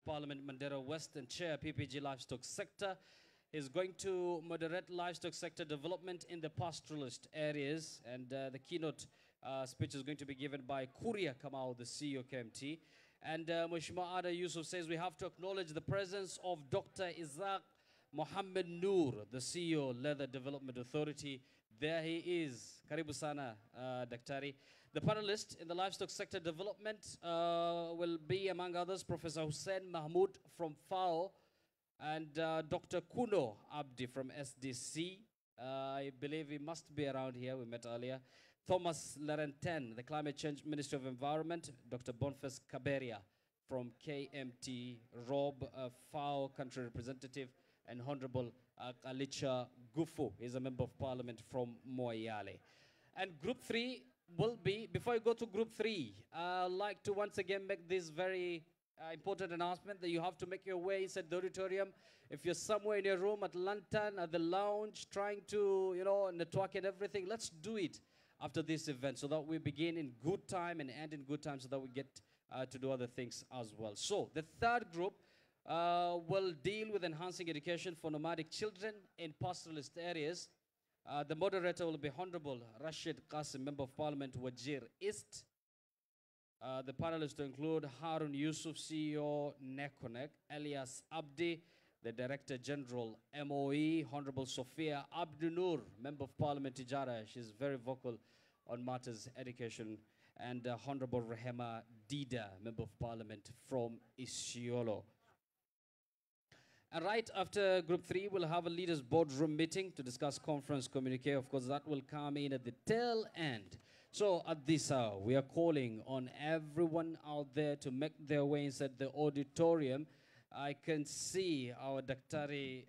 Parliament, Mandera West, and Chair, PPG Livestock Sector. He's going to moderate livestock sector development in the pastoralist areas, and the keynote speech is going to be given by Kuria Kamau, the CEO KMT. And Mheshimiwa Ada Yusuf says we have to acknowledge the presence of Dr. Isaac Mohammed Noor, the CEO, Leather Development Authority. There he is. Karibu sana, Daktari. The panelist in the livestock sector development will be, among others, Professor Hussein Mahmoud from FAO and Dr. Kuno Abdi from SDC. I believe he must be around here. We met earlier. Thomas Laurenten, the Climate Change Minister of Environment. Dr. Boniface Kaberia from KMT. Rob, FAO country representative. And Honorable Alicha Gufu is a member of parliament from Moyale. And group 3 will be, before I go to group 3, I'd like to once again make this very important announcement that you have to make your way inside the auditorium. If you're somewhere in your room, at lantern, at the lounge, trying to, network and everything, let's do it after this event so that we begin in good time and end in good time so that we get to do other things as well. So the third group will deal with enhancing education for nomadic children in pastoralist areas. The moderator will be Honorable Rashid Qasim, Member of Parliament, Wajir East. The panelists include Harun Yusuf, CEO, Nekonek, Elias Abdi, the Director General, MOE, Honorable Sophia Abdunur, Member of Parliament, Tijara. She's very vocal on matters education. And Honorable Rehema Dida, Member of Parliament from Isiolo. And right after Group 3, we'll have a leaders boardroom meeting to discuss conference communique. Of course, that will come in at the tail end. So at this hour, we are calling on everyone out there to make their way inside the auditorium. I can see our Daktari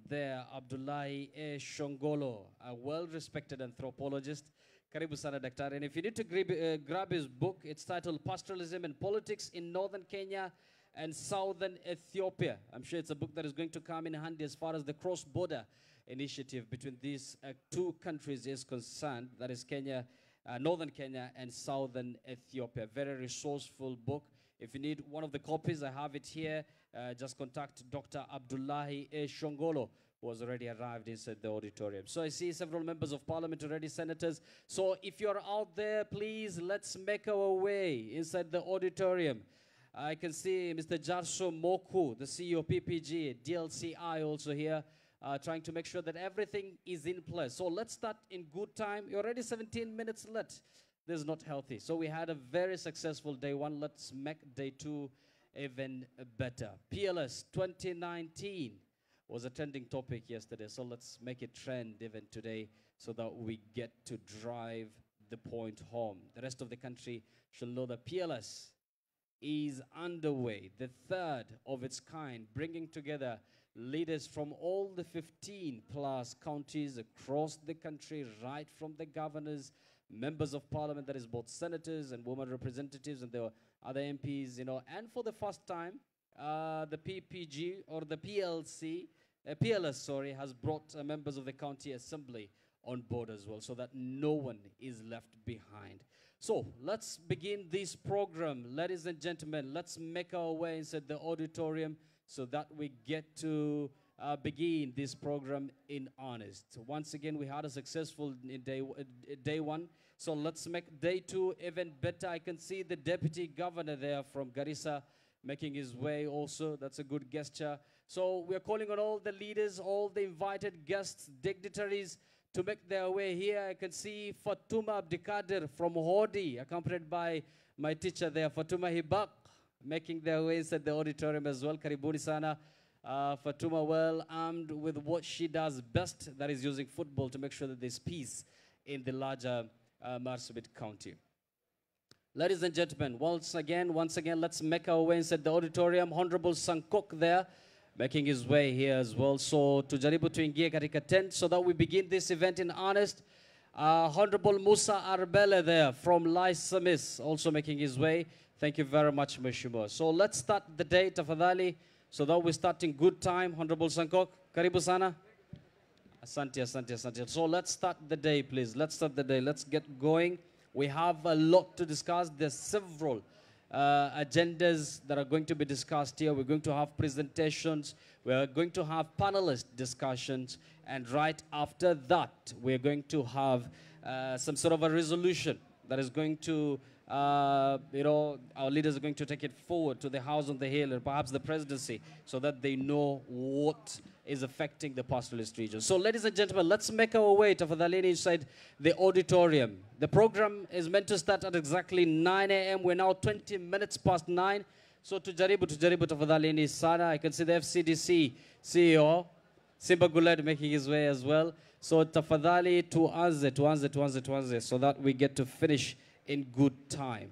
there, Abdullahi A. Shongolo, a well-respected anthropologist. Karibu sana Daktari. And if you need to grab his book, it's titled Pastoralism and Politics in Northern Kenya and Southern Ethiopia. I'm sure it's a book that is going to come in handy as far as the cross-border initiative between these two countries is concerned. That is Kenya, Northern Kenya and Southern Ethiopia. Very resourceful book. If you need one of the copies, I have it here. Just contact Dr. Abdullahi A. Shongolo, who has already arrived inside the auditorium. So I see several members of parliament already, senators. So if you're out there, please, let's make our way inside the auditorium. I can see Mr. Jarso Moku, the CEO of PPG, DLCI also here, trying to make sure that everything is in place. So let's start in good time. You're already 17 minutes late. This is not healthy. So we had a very successful day 1. Let's make day 2 even better. PLS 2019 was a trending topic yesterday. So let's make it trend even today so that we get to drive the point home. The rest of the country should know that PLS is underway, the third of its kind, bringing together leaders from all the 15+ counties across the country, right from the governors, members of parliament, that is both senators and women representatives, and there were other MPs, and for the first time, the PPG or the PLS, has brought members of the county assembly on board as well, so that no one is left behind. So let's begin this program, ladies and gentlemen. Let's make our way inside the auditorium so that we get to begin this program in earnest. Once again, we had a successful day 1. So let's make day 2 even better. I can see the deputy governor there from Garissa making his way also. That's a good gesture. So we are calling on all the leaders, all the invited guests, dignitaries, to make their way here. I can see Fatuma Abdikadir from Hodi, accompanied by my teacher there, Fatuma Hibak, making their way inside the auditorium as well. Karibuni sana. Fatuma, well armed with what she does best, that is using football to make sure that there's peace in the larger Marsabit County. Ladies and gentlemen, once again, let's make our way inside the auditorium. Honorable Sankok there, making his way here as well. So tujaribu tuingie katika tent so that we begin this event in earnest. Honorable Musa Arbele there from Lysamis also making his way. Thank you very much, Mheshimiwa. So let's start the day, tafadhali, so that we start in good time. Honorable Sankok, karibu sana. Asante, asante, asante. So let's start the day, please. Let's start the day. Let's get going. We have a lot to discuss. There's several agendas that are going to be discussed here. We're going to have presentations. We're going to have panelist discussions. And right after that, we're going to have some sort of a resolution that is going to, our leaders are going to take it forward to the House on the Hill and perhaps the presidency so that they know what is affecting the pastoralist region. So, ladies and gentlemen, let's make our way to Fadhalini inside the auditorium. The program is meant to start at exactly 9 a.m. We're now 20 minutes past 9. So, tujaribu tafadhalini sana. I can see the FCDC CEO, Simba Guled, making his way as well. So, tafadhali tuanze, so that we get to finish in good time.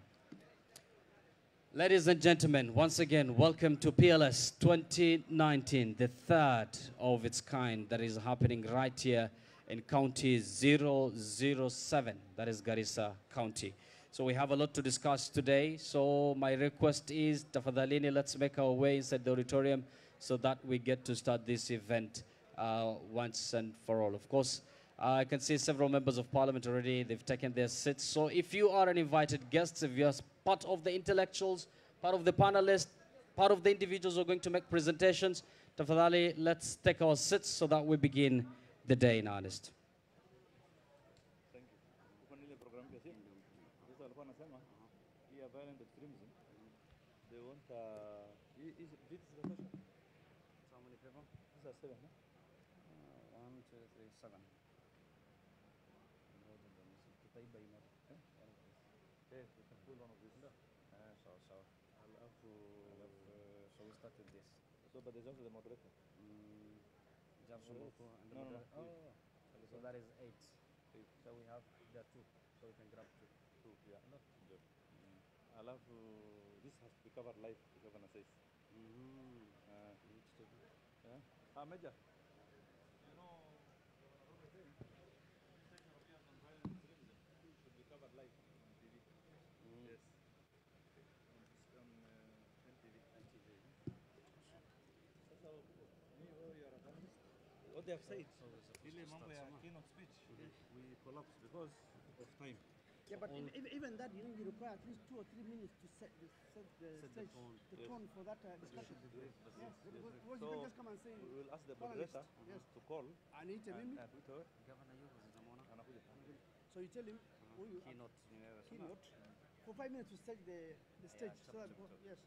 Ladies and gentlemen, once again, welcome to PLS 2019, the third of its kind that is happening right here in County 007, that is Garissa County. So we have a lot to discuss today. So my request is, tafadhalini, let's make our way inside the auditorium so that we get to start this event once and for all. Of course, I can see several members of parliament already. They've taken their seats. So if you are an invited guest, if you're part of the intellectuals, part of the panelists, part of the individuals who are going to make presentations, tafadhali, let's take our seats so that we begin the day in earnest. Thank you. Program this is violent extremism. They want this is the question. How many people? These are 7, no? 1, 2, 3, 7. Yes, we can pull one of these. So I'll have to. So we start with this. So, but there's also the moderator. No. So that is 8. So we have there 2. So we can grab 2. Yeah, not good. I'll have to. This has to be covered live, the governor says. Yeah. Major. You know, should be covered live on TV. Yes. On NTV. What they have said, really, Keynote speech, we collapsed because of time. Yeah, but even that, you require at least 2 or 3 minutes to set the stage, the tone for that discussion. Yes. Because you can just come and say. We will ask the moderator to call. I need a minute. So you tell him who you Keynote for 5 minutes to set the stage. So that, yes.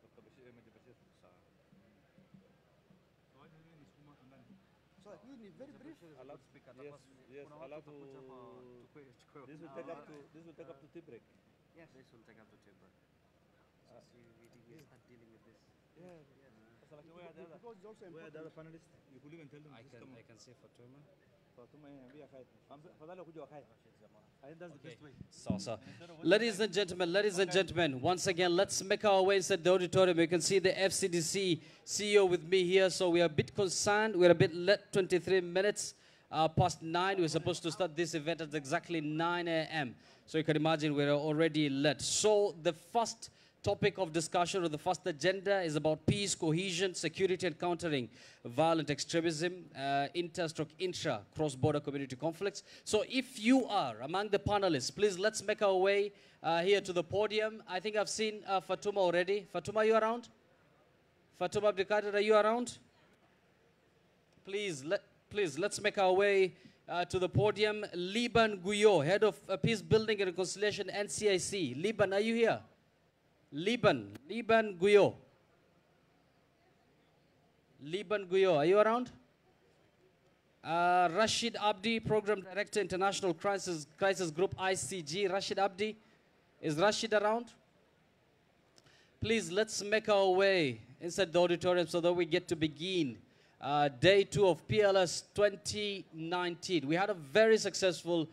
So you need very brief. Yes, allow to. This will take up to tea break. Yes. This will take up to tea break. So we start dealing with this. Yeah. Where are the other panelists? You could even tell them. I can see Fatuma. I think that's the best way. So. Ladies and gentlemen, once again, let's make our way inside the auditorium. You can see the FCDC CEO with me here. So we are a bit concerned. We're a bit late, 23 minutes past 9. We're supposed to start this event at exactly 9 a.m. So you can imagine we're already late. So the first topic of discussion, or the first agenda, is about peace, cohesion, security, and countering violent extremism, intra cross-border community conflicts. So if you are among the panelists, please let's make our way here to the podium. I think I've seen Fatuma already. Fatuma, are you around? Fatuma Abdikadir, are you around? Please, let's make our way to the podium. Liban Guyo, Head of Peace Building and Reconciliation, NCIC. Liban, are you here? Liban Guyo. Are you around? Rashid Abdi, Program Director, International Crisis Group, ICG. Rashid Abdi. Is Rashid around? Please, let's make our way inside the auditorium so that we get to begin day 2 of PLS 2019. We had a very successful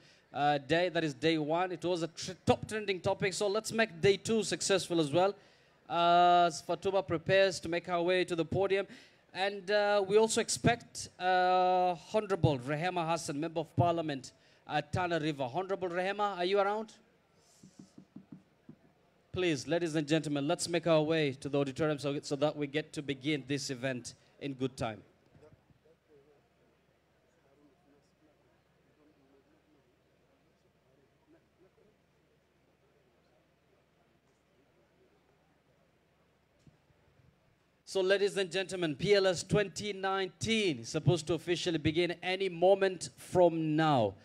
day, that is day 1. It was a top trending topic, so let's make day 2 successful as well. Fatuma prepares to make her way to the podium. And we also expect Honorable Rehema Hassan, Member of Parliament at Tana River. Honorable Rehema, are you around? Please, ladies and gentlemen, let's make our way to the auditorium so that we get to begin this event in good time. So, ladies and gentlemen, PLS 2019 is supposed to officially begin any moment from now.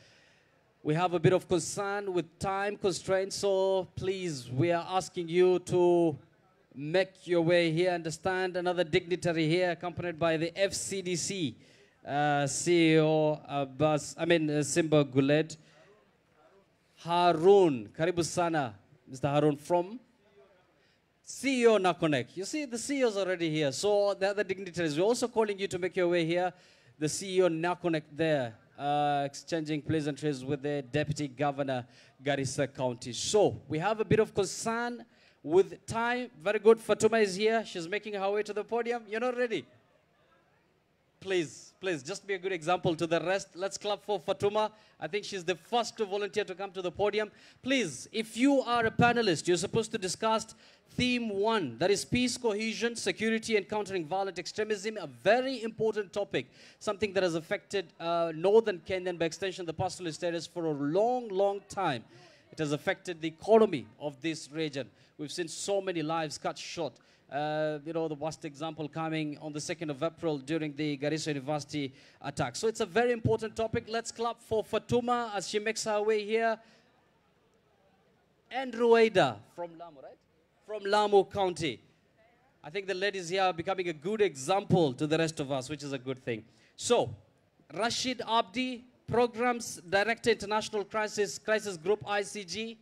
We have a bit of concern with time constraints, so please, we are asking you to make your way here. Understand another dignitary here, accompanied by the FCDC CEO, Simba Guled. Harun, karibu sana, Mr. Harun from CEO Nakonek. You see, the CEO is already here. So the other dignitaries, we're also calling you to make your way here. The CEO Nakonek there, exchanging pleasantries with the Deputy Governor, Garissa County. So we have a bit of concern with time. Very good. Fatuma is here. She's making her way to the podium. You're not ready? Please, please, just be a good example to the rest. Let's clap for Fatuma. I think she's the first to volunteer to come to the podium. Please, if you are a panelist, you're supposed to discuss theme 1, that is peace, cohesion, security, and countering violent extremism, a very important topic, something that has affected northern Kenya and by extension the pastoralist areas for a long, long time. It has affected the economy of this region. We've seen so many lives cut short. The worst example coming on the 2nd of April during the Garissa University attack. So it's a very important topic. Let's clap for Fatuma as she makes her way here. And Rueda from Lamu, right? From Lamu County. I think the ladies here are becoming a good example to the rest of us, which is a good thing. So, Rashid Abdi, Programs Director, International Crisis Group, ICG.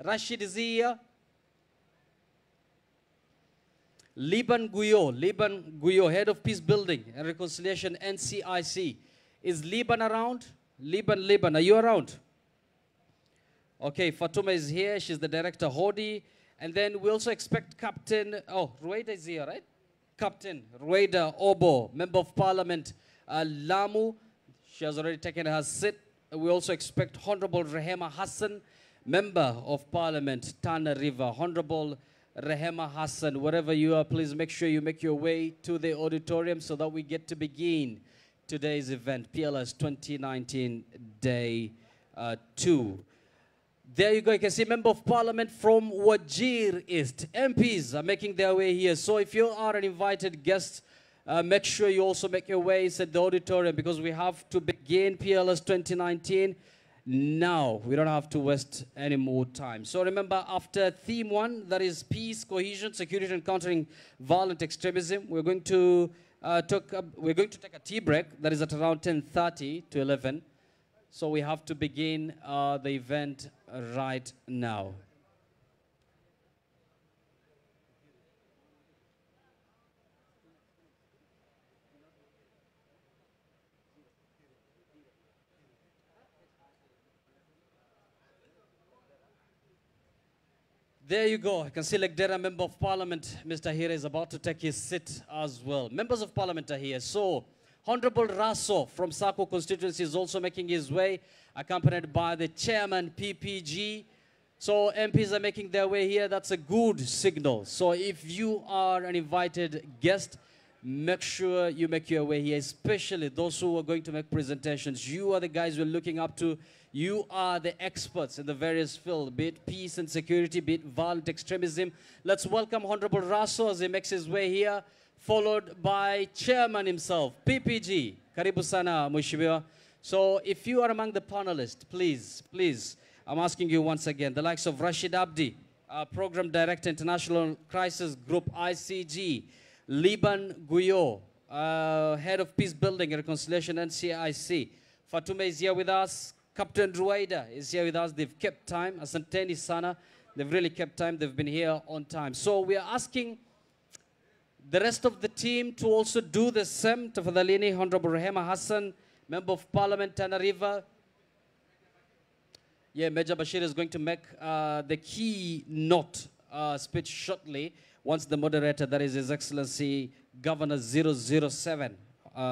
Rashid is here. Liban Guyo, Head of Peace Building and Reconciliation, NCIC. Is Liban around? Liban, are you around? Okay, Fatuma is here. She's the Director, Hodi. And then we also expect Captain, Rueda is here, right? Captain Rueda Obo, Member of Parliament, Lamu. She has already taken her seat. We also expect Honorable Rehema Hassan, Member of Parliament, Tana River. Honorable Rehema Hassan, wherever you are, please make sure you make your way to the auditorium so that we get to begin today's event, PLS 2019 Day 2. There you go. You can see Member of Parliament from Wajir East. MPs are making their way here. So if you are an invited guest, make sure you also make your ways at the auditorium because we have to begin PLS 2019 now. We don't have to waste any more time. So remember, after theme 1, that is peace, cohesion, security, and countering violent extremism, we're going to take a tea break. That is at around 10:30 to 11. So we have to begin the event right now. There you go. I can see Legdera Member of Parliament, Mr. Hira, is about to take his seat as well. Members of Parliament are here. So, Honorable Raso from Sako constituency is also making his way, accompanied by the Chairman, PPG. So, MPs are making their way here. That's a good signal. So, if you are an invited guest, make sure you make your way here, especially those who are going to make presentations. You are the guys we're looking up to. You are the experts in the various fields, be it peace and security, be it violent extremism. Let's welcome Honorable Raso as he makes his way here, followed by Chairman himself, PPG. Karibu sana, Mheshimiwa. So if you are among the panelists, please, I'm asking you once again, the likes of Rashid Abdi, Program Director, International Crisis Group, ICG, Liban Guyo, Head of Peace Building and Reconciliation, NCIC. Fatuma is here with us. Captain Rueda is here with us. They've kept time. Asanteni sana. They've really kept time. They've been here on time. So we are asking the rest of the team to also do the same. Tafadhalini, Honorable Rehema Hassan, Member of Parliament, Tana River. Yeah, Major Bashir is going to make the keynote speech shortly once the moderator, that is His Excellency Governor 007,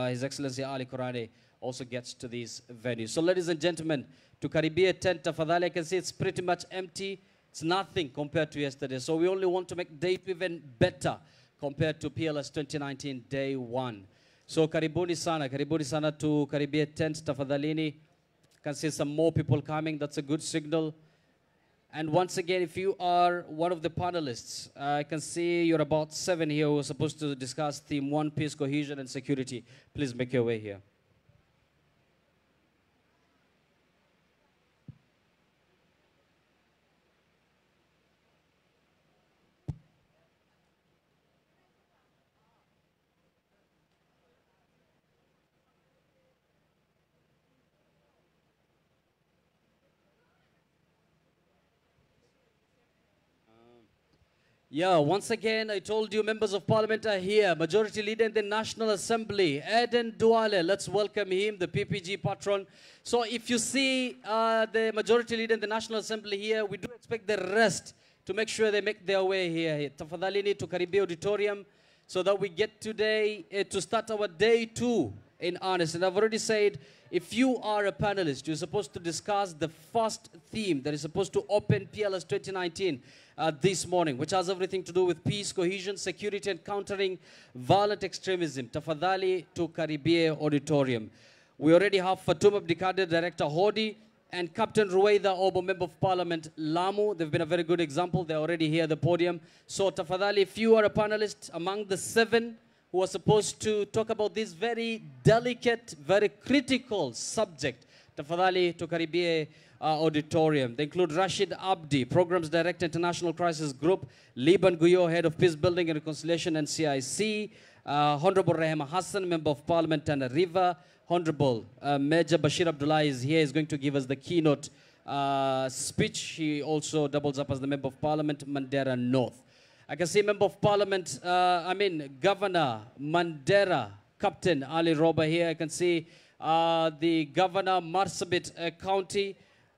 His Excellency Ali Kurane, also gets to this venue. So ladies and gentlemen, to Karibia tent, tafadhali, I can see it's pretty much empty. It's nothing compared to yesterday. So we only want to make day 2 even better compared to PLS 2019 Day 1. So karibuni sana to Karibia tent, tafadhalini. Can see some more people coming. That's a good signal. And once again, if you are one of the panelists, I can see you're about 7 here who are supposed to discuss theme 1, peace, cohesion, and security. Please make your way here. Yeah, once again, I told you members of parliament are here. Majority Leader in the National Assembly, Eden Duale. Let's welcome him, the PPG patron. So if you see the Majority Leader in the National Assembly here, we do expect the rest to make sure they make their way here. Tafadhalini to Karibia Auditorium so that we get today to start our day 2 in earnest. And I've already said, if you are a panelist, you're supposed to discuss the first theme that is supposed to open PLS 2019 this morning, which has everything to do with peace, cohesion, security, and countering violent extremism. Tafadhali to Karibia Auditorium. We already have Fatuma Abdikadir, Director Hodi, and Captain Ruwaida Obo, Member of Parliament, Lamu. They've been a very good example. They're already here at the podium. So Tafadhali, if you are a panelist among the 7 who are supposed to talk about this very delicate, very critical subject, Tafadhali to Karibia Auditorium. They include Rashid Abdi, Programs Director, International Crisis Group, Liban Guyo, Head of Peace Building and Reconciliation and CIC, Honorable Rehema Hassan, Member of Parliament, Tana River, Honorable Major Bashir Abdullah is here. He's going to give us the keynote speech. He also doubles up as the Member of Parliament, Mandera North. I can see Member of Parliament, Governor Mandera, Captain Ali Roba here. I can see the Governor, Marsabit County.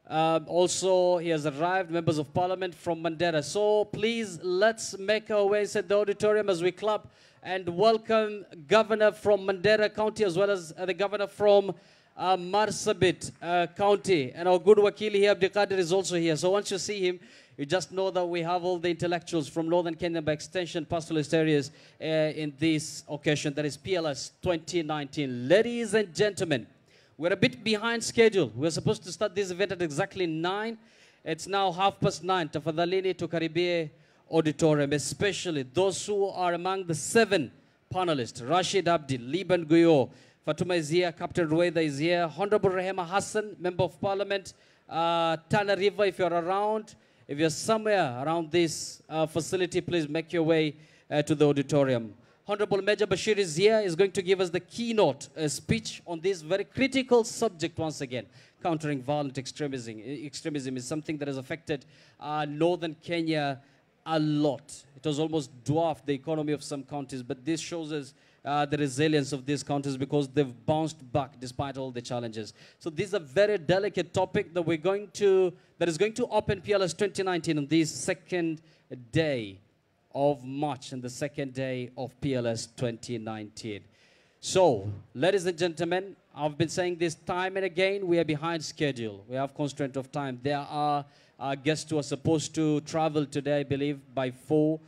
Also, he has arrived, members of parliament from Mandera. So please, let's make our way inside the auditorium as we clap and welcome Governor from Mandera County as well as the Governor from Marsabit County. And our good Wakili here, Abdikadir, is also here. So once you see him, you just know that we have all the intellectuals from Northern Kenya by extension, pastoralist areas in this occasion, that is PLS 2019. Ladies and gentlemen, we're a bit behind schedule. We're supposed to start this event at exactly 9. It's now 9:30. Tafadhalini to Karibia Auditorium, especially those who are among the 7 panelists. Rashid Abdi, Liban Guyo, Fatuma is here, Captain Ruwaida is here, Honorable Rehema Hassan, Member of Parliament, Tana River, if you're around. If you're somewhere around this facility, please make your way to the auditorium. Honorable Major Bashir is here. He's going to give us the keynote speech on this very critical subject once again. Countering violent extremism. Extremism is something that has affected northern Kenya a lot. It has almost dwarfed the economy of some counties, but this shows us the resilience of these counties because they've bounced back despite all the challenges. So this is a very delicate topic that that is going to open PLS 2019 on this second day of March and the second day of PLS 2019. So, ladies and gentlemen, I've been saying this time and again, we are behind schedule. We have constraint of time. There are guests who are supposed to travel today, I believe, by 4.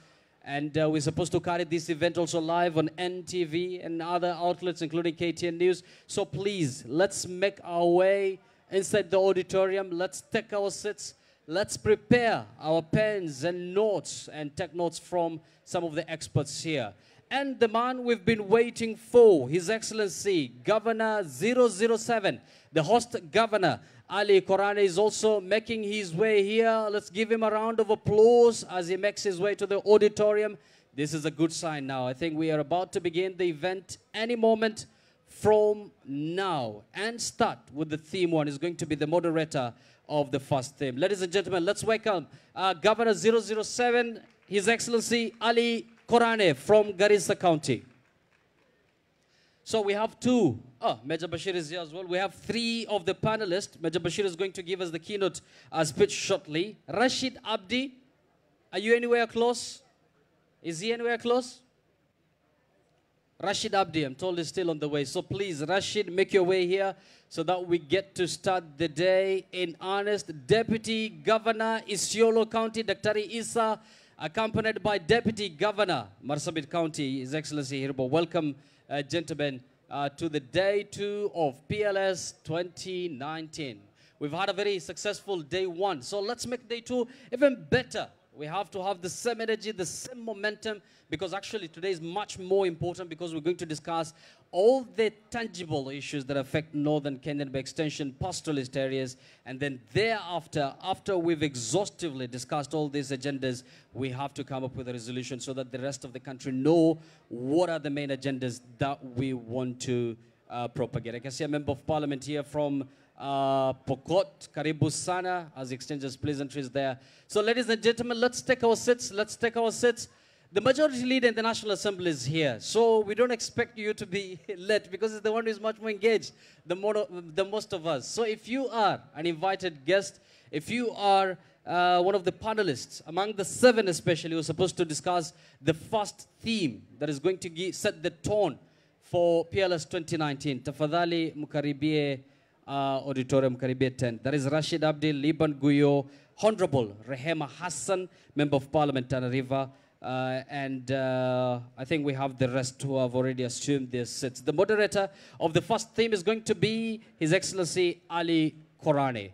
And we're supposed to carry this event also live on NTV and other outlets, including KTN News. So please, let's make our way inside the auditorium. Let's take our seats. Let's prepare our pens and notes and take notes from some of the experts here. And the man we've been waiting for, His Excellency, Governor 007, the host governor, Ali Korane, is also making his way here. Let's give him a round of applause as he makes his way to the auditorium. This is a good sign now. I think we are about to begin the event any moment from now and start with the theme 1. Is going to be the moderator of the first theme. Ladies and gentlemen, let's welcome Governor 007, His Excellency Ali Korane from Garissa County. So we have 2. Major Bashir is here as well. We have 3 of the panelists. Major Bashir is going to give us the keynote speech shortly. Rashid Abdi, are you anywhere close? Is he anywhere close? Rashid Abdi, I'm told, is still on the way. So please, Rashid, make your way here so that we get to start the day in earnest. Deputy Governor Isiolo County, Dr. Issa, accompanied by Deputy Governor Marsabit County, His Excellency Hirbo. Welcome, gentlemen, to the day 2 of PLS 2019. We've had a very successful day one. So let's make day two even better. We have to have the same energy, the same momentum, because actually today is much more important because we're going to discuss all the tangible issues that affect northern Kenyan by extension pastoralist areas. And then thereafter, after we've exhaustively discussed all these agendas, we have to come up with a resolution so that the rest of the country know what are the main agendas that we want to propagate. I can see a member of parliament here from Pokot, Karibu Sana, as he exchanges pleasantries there. So ladies and gentlemen, let's take our seats. Let's take our seats. The majority leader in the National Assembly is here. So we don't expect you to be late because he's the one who is much more engaged than most of us. So if you are an invited guest, if you are one of the panelists, among the 7 especially, who are supposed to discuss the first theme that is going to set the tone for PLS 2019, tafadhali mukaribie auditorium Karibia 10. That is Rashid Abdi, Liban Guyo, Honorable Rehema Hassan, Member of Parliament, Tana River, and I think we have the rest who have already assumed their seats. The moderator of the first theme is going to be His Excellency Ali Korani.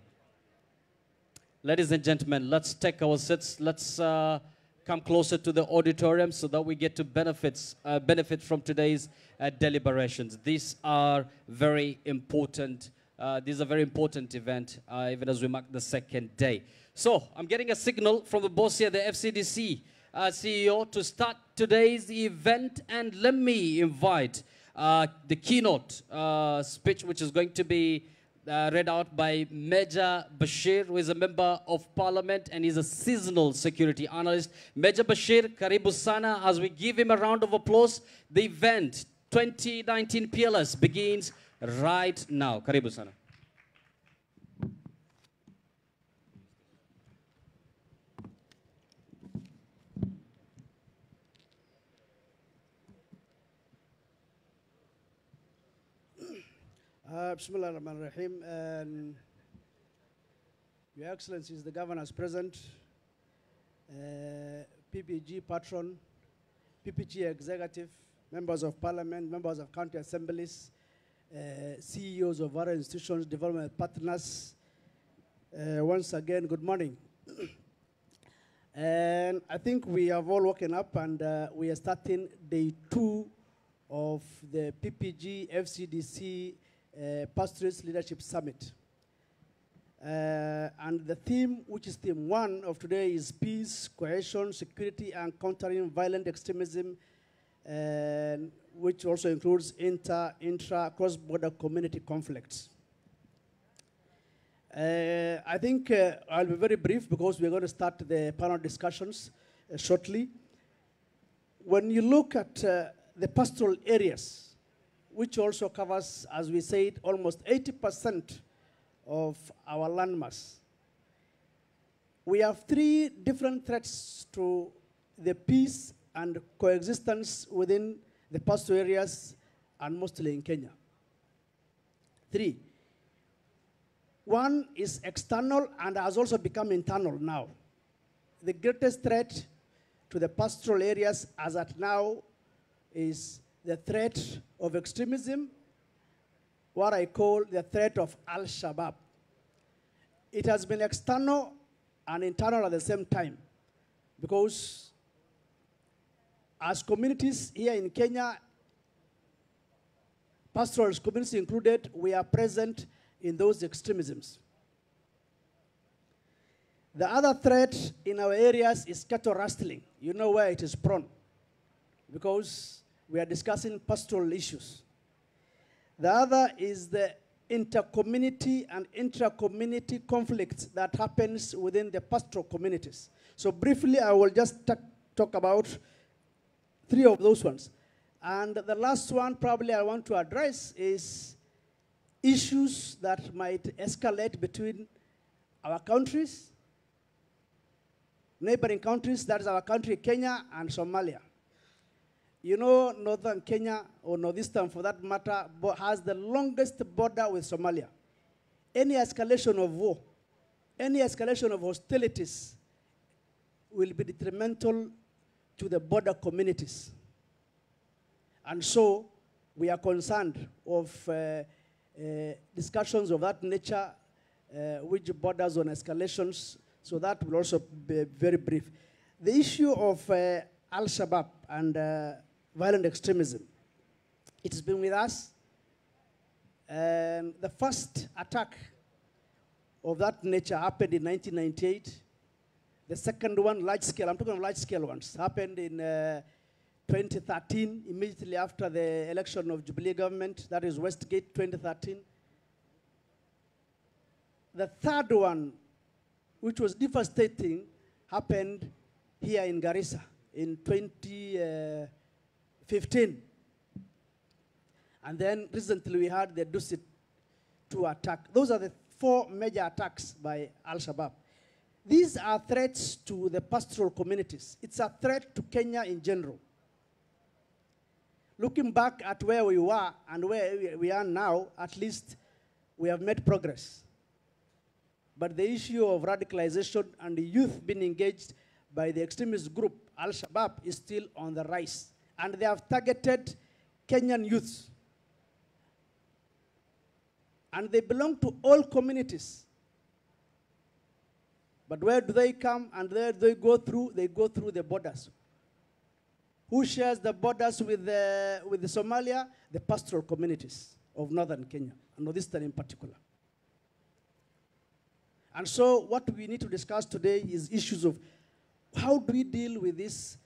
Ladies and gentlemen, let's take our seats. Let's come closer to the auditorium so that we get to benefit from today's deliberations. These are very important. This is a very important event, even as we mark the second day. So, I'm getting a signal from the boss here, the FCDC CEO, to start today's event. And let me invite the keynote speech, which is going to be read out by Major Bashir, who is a member of parliament and is a seasonal security analyst. Major Bashir, karibu sana. As we give him a round of applause, the event 2019 PLS begins right now. Karibu sana. Bismillah ar-Rahman ar-Rahim. Your Excellencies, the governors present, PPG patron, PPG executive, members of parliament, members of county assemblies, CEOs of other institutions, development partners. Once again, good morning. And I think we have all woken up and we are starting day 2 of the PPG FCDC Pastoralists Leadership Summit. And the theme, which is theme 1 of today, is peace, cohesion, security, and countering violent extremism, which also includes intra, cross-border community conflicts. I think I'll be very brief because we're going to start the panel discussions shortly. When you look at the pastoral areas, which also covers, as we said, almost 80% of our landmass, we have 3 different threats to the peace and coexistence within the pastoral areas and mostly in Kenya. 3. One is external and has also become internal now. The greatest threat to the pastoral areas as at now is the threat of extremism, what I call the threat of Al-Shabaab. It has been external and internal at the same time because as communities here in Kenya, pastoral communities included, we are present in those extremisms. The other threat in our areas is cattle rustling. You know where it is prone because we are discussing pastoral issues. The other is the inter-community and intra-community conflicts that happens within the pastoral communities. So briefly, I will just talk about 3 of those ones. And the last one probably I want to address is issues that might escalate between our countries, neighboring countries, that is our country, Kenya and Somalia. You know, northern Kenya, or northeastern for that matter, has the longest border with Somalia. Any escalation of war, any escalation of hostilities will be detrimental to the border communities. And so we are concerned of discussions of that nature which borders on escalations. So that will also be very brief. The issue of Al-Shabaab and violent extremism, it has been with us. The first attack of that nature happened in 1998. The second one, large scale, I'm talking of large scale ones, happened in 2013, immediately after the election of Jubilee government, that is Westgate 2013. The third one, which was devastating, happened here in Garissa in 2015. And then recently we had the Dusit 2 attack. Those are the 4 major attacks by Al-Shabaab. These are threats to the pastoral communities. It's a threat to Kenya in general. Looking back at where we were and where we are now, at least we have made progress. But the issue of radicalization and the youth being engaged by the extremist group, Al-Shabaab, is still on the rise. And they have targeted Kenyan youths. And they belong to all communities. But where do they come and where do they go through? They go through the borders. Who shares the borders with the Somalia? The pastoral communities of northern Kenya, and northeastern in particular. And so what we need to discuss today is issues of how do we deal with these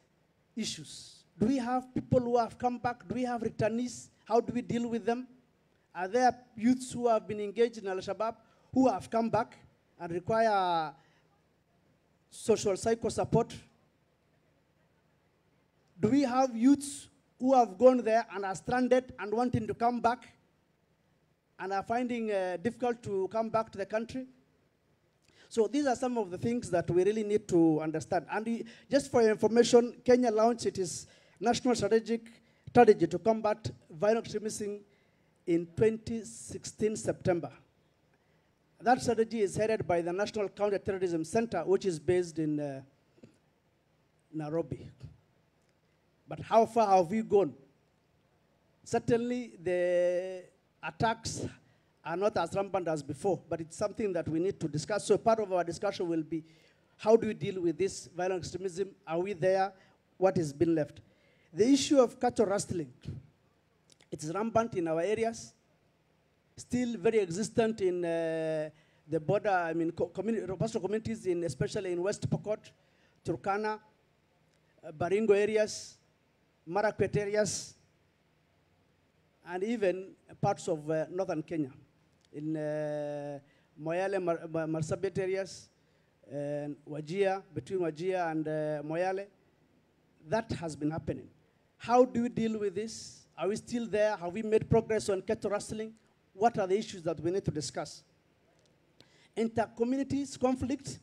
issues? Do we have people who have come back? Do we have returnees? How do we deal with them? Are there youths who have been engaged in Al-Shabaab who have come back and require social psycho support? Do we have youths who have gone there and are stranded and wanting to come back and are finding difficult to come back to the country? So these are some of the things that we really need to understand. And just for your information, Kenya launched its national strategy to combat violent extremism in 2016 September. That strategy is headed by the National Counter-Terrorism Center, which is based in Nairobi. But how far have we gone? Certainly, the attacks are not as rampant as before, but it's something that we need to discuss. So part of our discussion will be, how do we deal with this violent extremism? Are we there? What has been left? The issue of cattle rustling, it's rampant in our areas, still very existent in the border, I mean, pastoral communities, especially in West Pokot, Turkana, Baringo areas, Marakwet areas, and even parts of northern Kenya, in Moyale, Marsabit areas, and Wajir, between Wajir and Moyale. That has been happening. How do we deal with this? Are we still there? Have we made progress on cattle rustling? What are the issues that we need to discuss? Inter-communities conflict,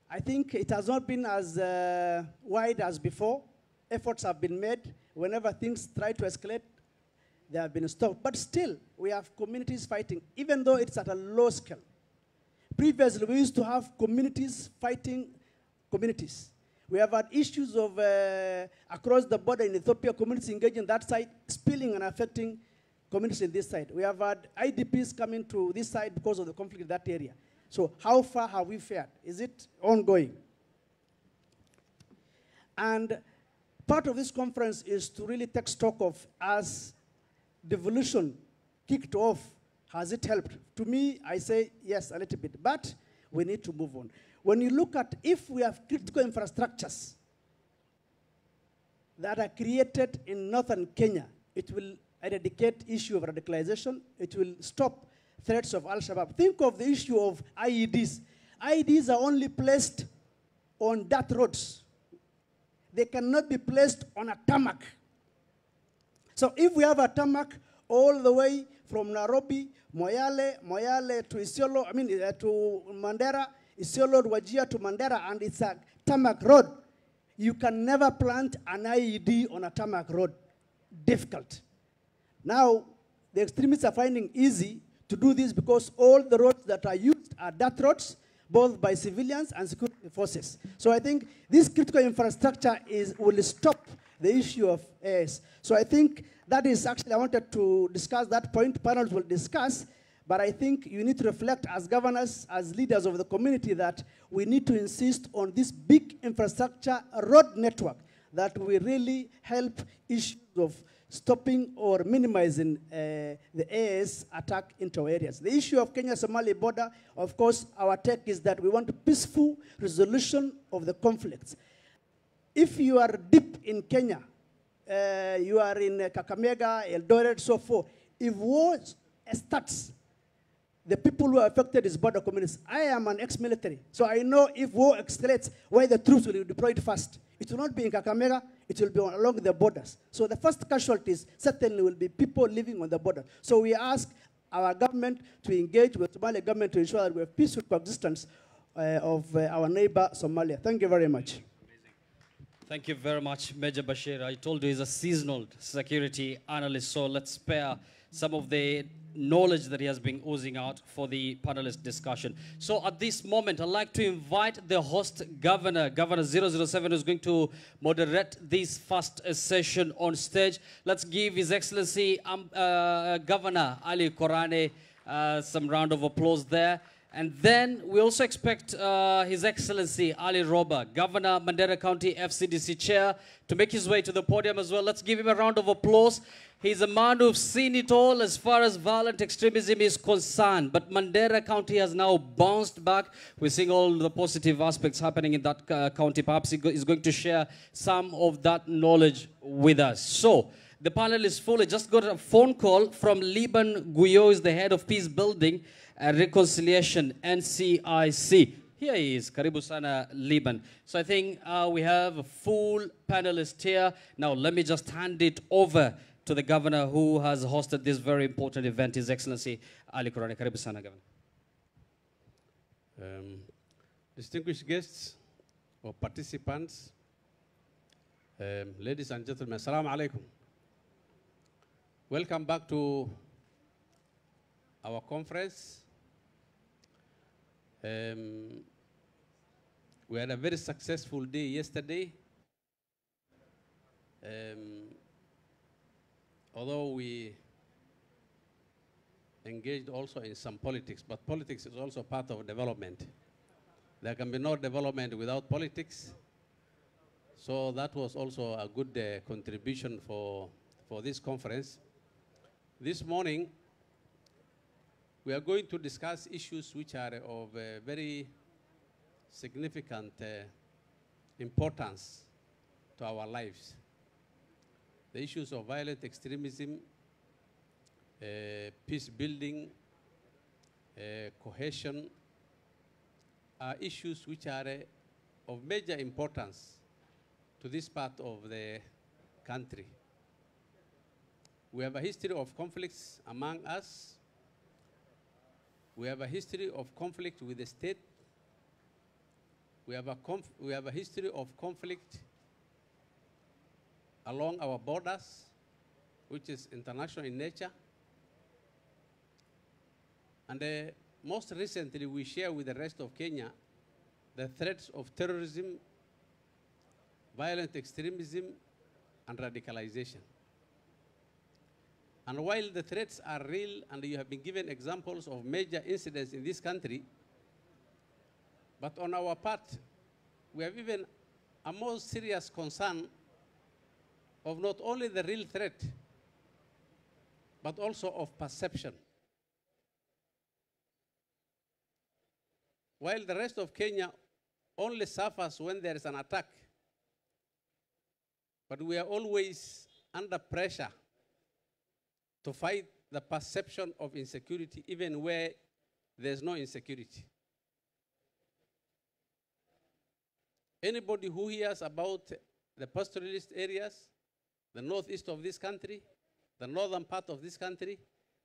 I think it has not been as wide as before. Efforts have been made. Whenever things try to escalate, they have been stopped. But still, we have communities fighting, even though it's at a low scale. Previously, we used to have communities fighting communities. We have had issues of, across the border in Ethiopia, communities engaging that side, spilling and affecting communities in this side. We have had IDPs coming to this side because of the conflict in that area. So how far have we fared? Is it ongoing? And part of this conference is to really take stock of, as devolution kicked off, has it helped? To me, I say yes, a little bit, but we need to move on. When you look at, if we have critical infrastructures that are created in northern Kenya, it will eradicate issue of radicalization. It will stop threats of Al-Shabaab. Think of the issue of IEDs. IEDs are only placed on dirt roads. They cannot be placed on a tarmac. So if we have a tarmac all the way from Nairobi, Moyale to Isiolo, to Mandera, Isiolo, Wajir to Mandera, and it's a tarmac road, you can never plant an IED on a tarmac road. Difficult. Now, the extremists are finding easy to do this because all the roads that are used are dirt roads, both by civilians and security forces. So I think this critical infrastructure will stop the issue of AS. So I think that is actually, I wanted to discuss that point. Panels will discuss, But I think you need to reflect as governors, as leaders of the community, that we need to insist on this big infrastructure road network that will really help issues of stopping or minimizing the AS attack into our areas. The issue of Kenya-Somali border, of course, our take is that we want a peaceful resolution of the conflicts. If you are deep in Kenya, you are in Kakamega, Eldoret, so forth, if war starts, the people who are affected is border communities. I am an ex-military, so I know if war escalates, where the troops will be deployed first. It will not be in Kakamega, it will be along the borders. So the first casualties certainly will be people living on the border. So we ask our government to engage with the Somali government to ensure that we have peaceful coexistence of our neighbor Somalia. Thank you very much. Thank you very much, Major Bashir. I told you he's a seasonal security analyst, so let's spare some of the knowledge that he has been oozing out for the panelist discussion. So at this moment, I'd like to invite the host governor, Governor 007, who's going to moderate this first session on stage. Let's give His Excellency Governor Ali Korane some round of applause there. And then we also expect His Excellency Ali Roba, Governor Mandera County FCDC Chair, to make his way to the podium as well. Let's give him a round of applause. He's a man who's seen it all as far as violent extremism is concerned. But Mandera County has now bounced back. We're seeing all the positive aspects happening in that county. Perhaps he's going to share some of that knowledge with us. So, the panel is full. I just got a phone call from Liban Guyo, is the head of Peace Building and Reconciliation, NCIC. Here he is, Karibu Sana, Liban. So I think we have a full panelist here. Now let me just hand it over to the governor who has hosted this very important event, His Excellency Ali Korane. Karibu Sana, Governor. Distinguished guests or participants, ladies and gentlemen, Assalamu alaikum. Welcome back to our conference. We had a very successful day yesterday. Although we engaged also in some politics, but politics is also part of development. There can be no development without politics. So that was also a good contribution for this conference. This morning, we are going to discuss issues which are of very significant importance to our lives. The issues of violent extremism, peace building, cohesion, are issues which are of major importance to this part of the country. We have a history of conflicts among us. We have a history of conflict with the state. We have a history of conflict along our borders, which is international in nature. And most recently, we share with the rest of Kenya the threats of terrorism, violent extremism, and radicalization. And while the threats are real, and you have been given examples of major incidents in this country, but on our part, we have even a more serious concern of not only the real threat, but also of perception. While the rest of Kenya only suffers when there is an attack, but we are always under pressure to fight the perception of insecurity, even where there's no insecurity. Anybody who hears about the pastoralist areas, the northeast of this country, the northern part of this country,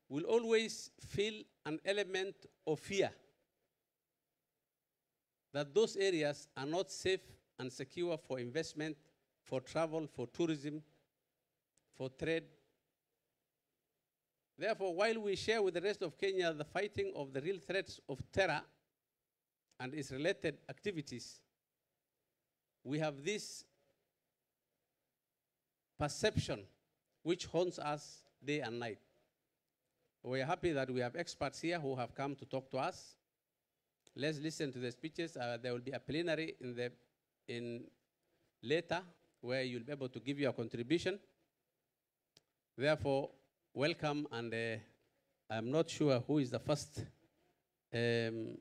will always feel an element of fear that those areas are not safe and secure for investment, for travel, for tourism, for trade. Therefore, while we share with the rest of Kenya the fighting of the real threats of terror and its related activities, we have this perception which haunts us day and night. we're happy that we have experts here who have come to talk to us. Let's listen to the speeches. There will be a plenary in later where you'll be able to give your contribution. Therefore, welcome, and I'm not sure who is the first. Can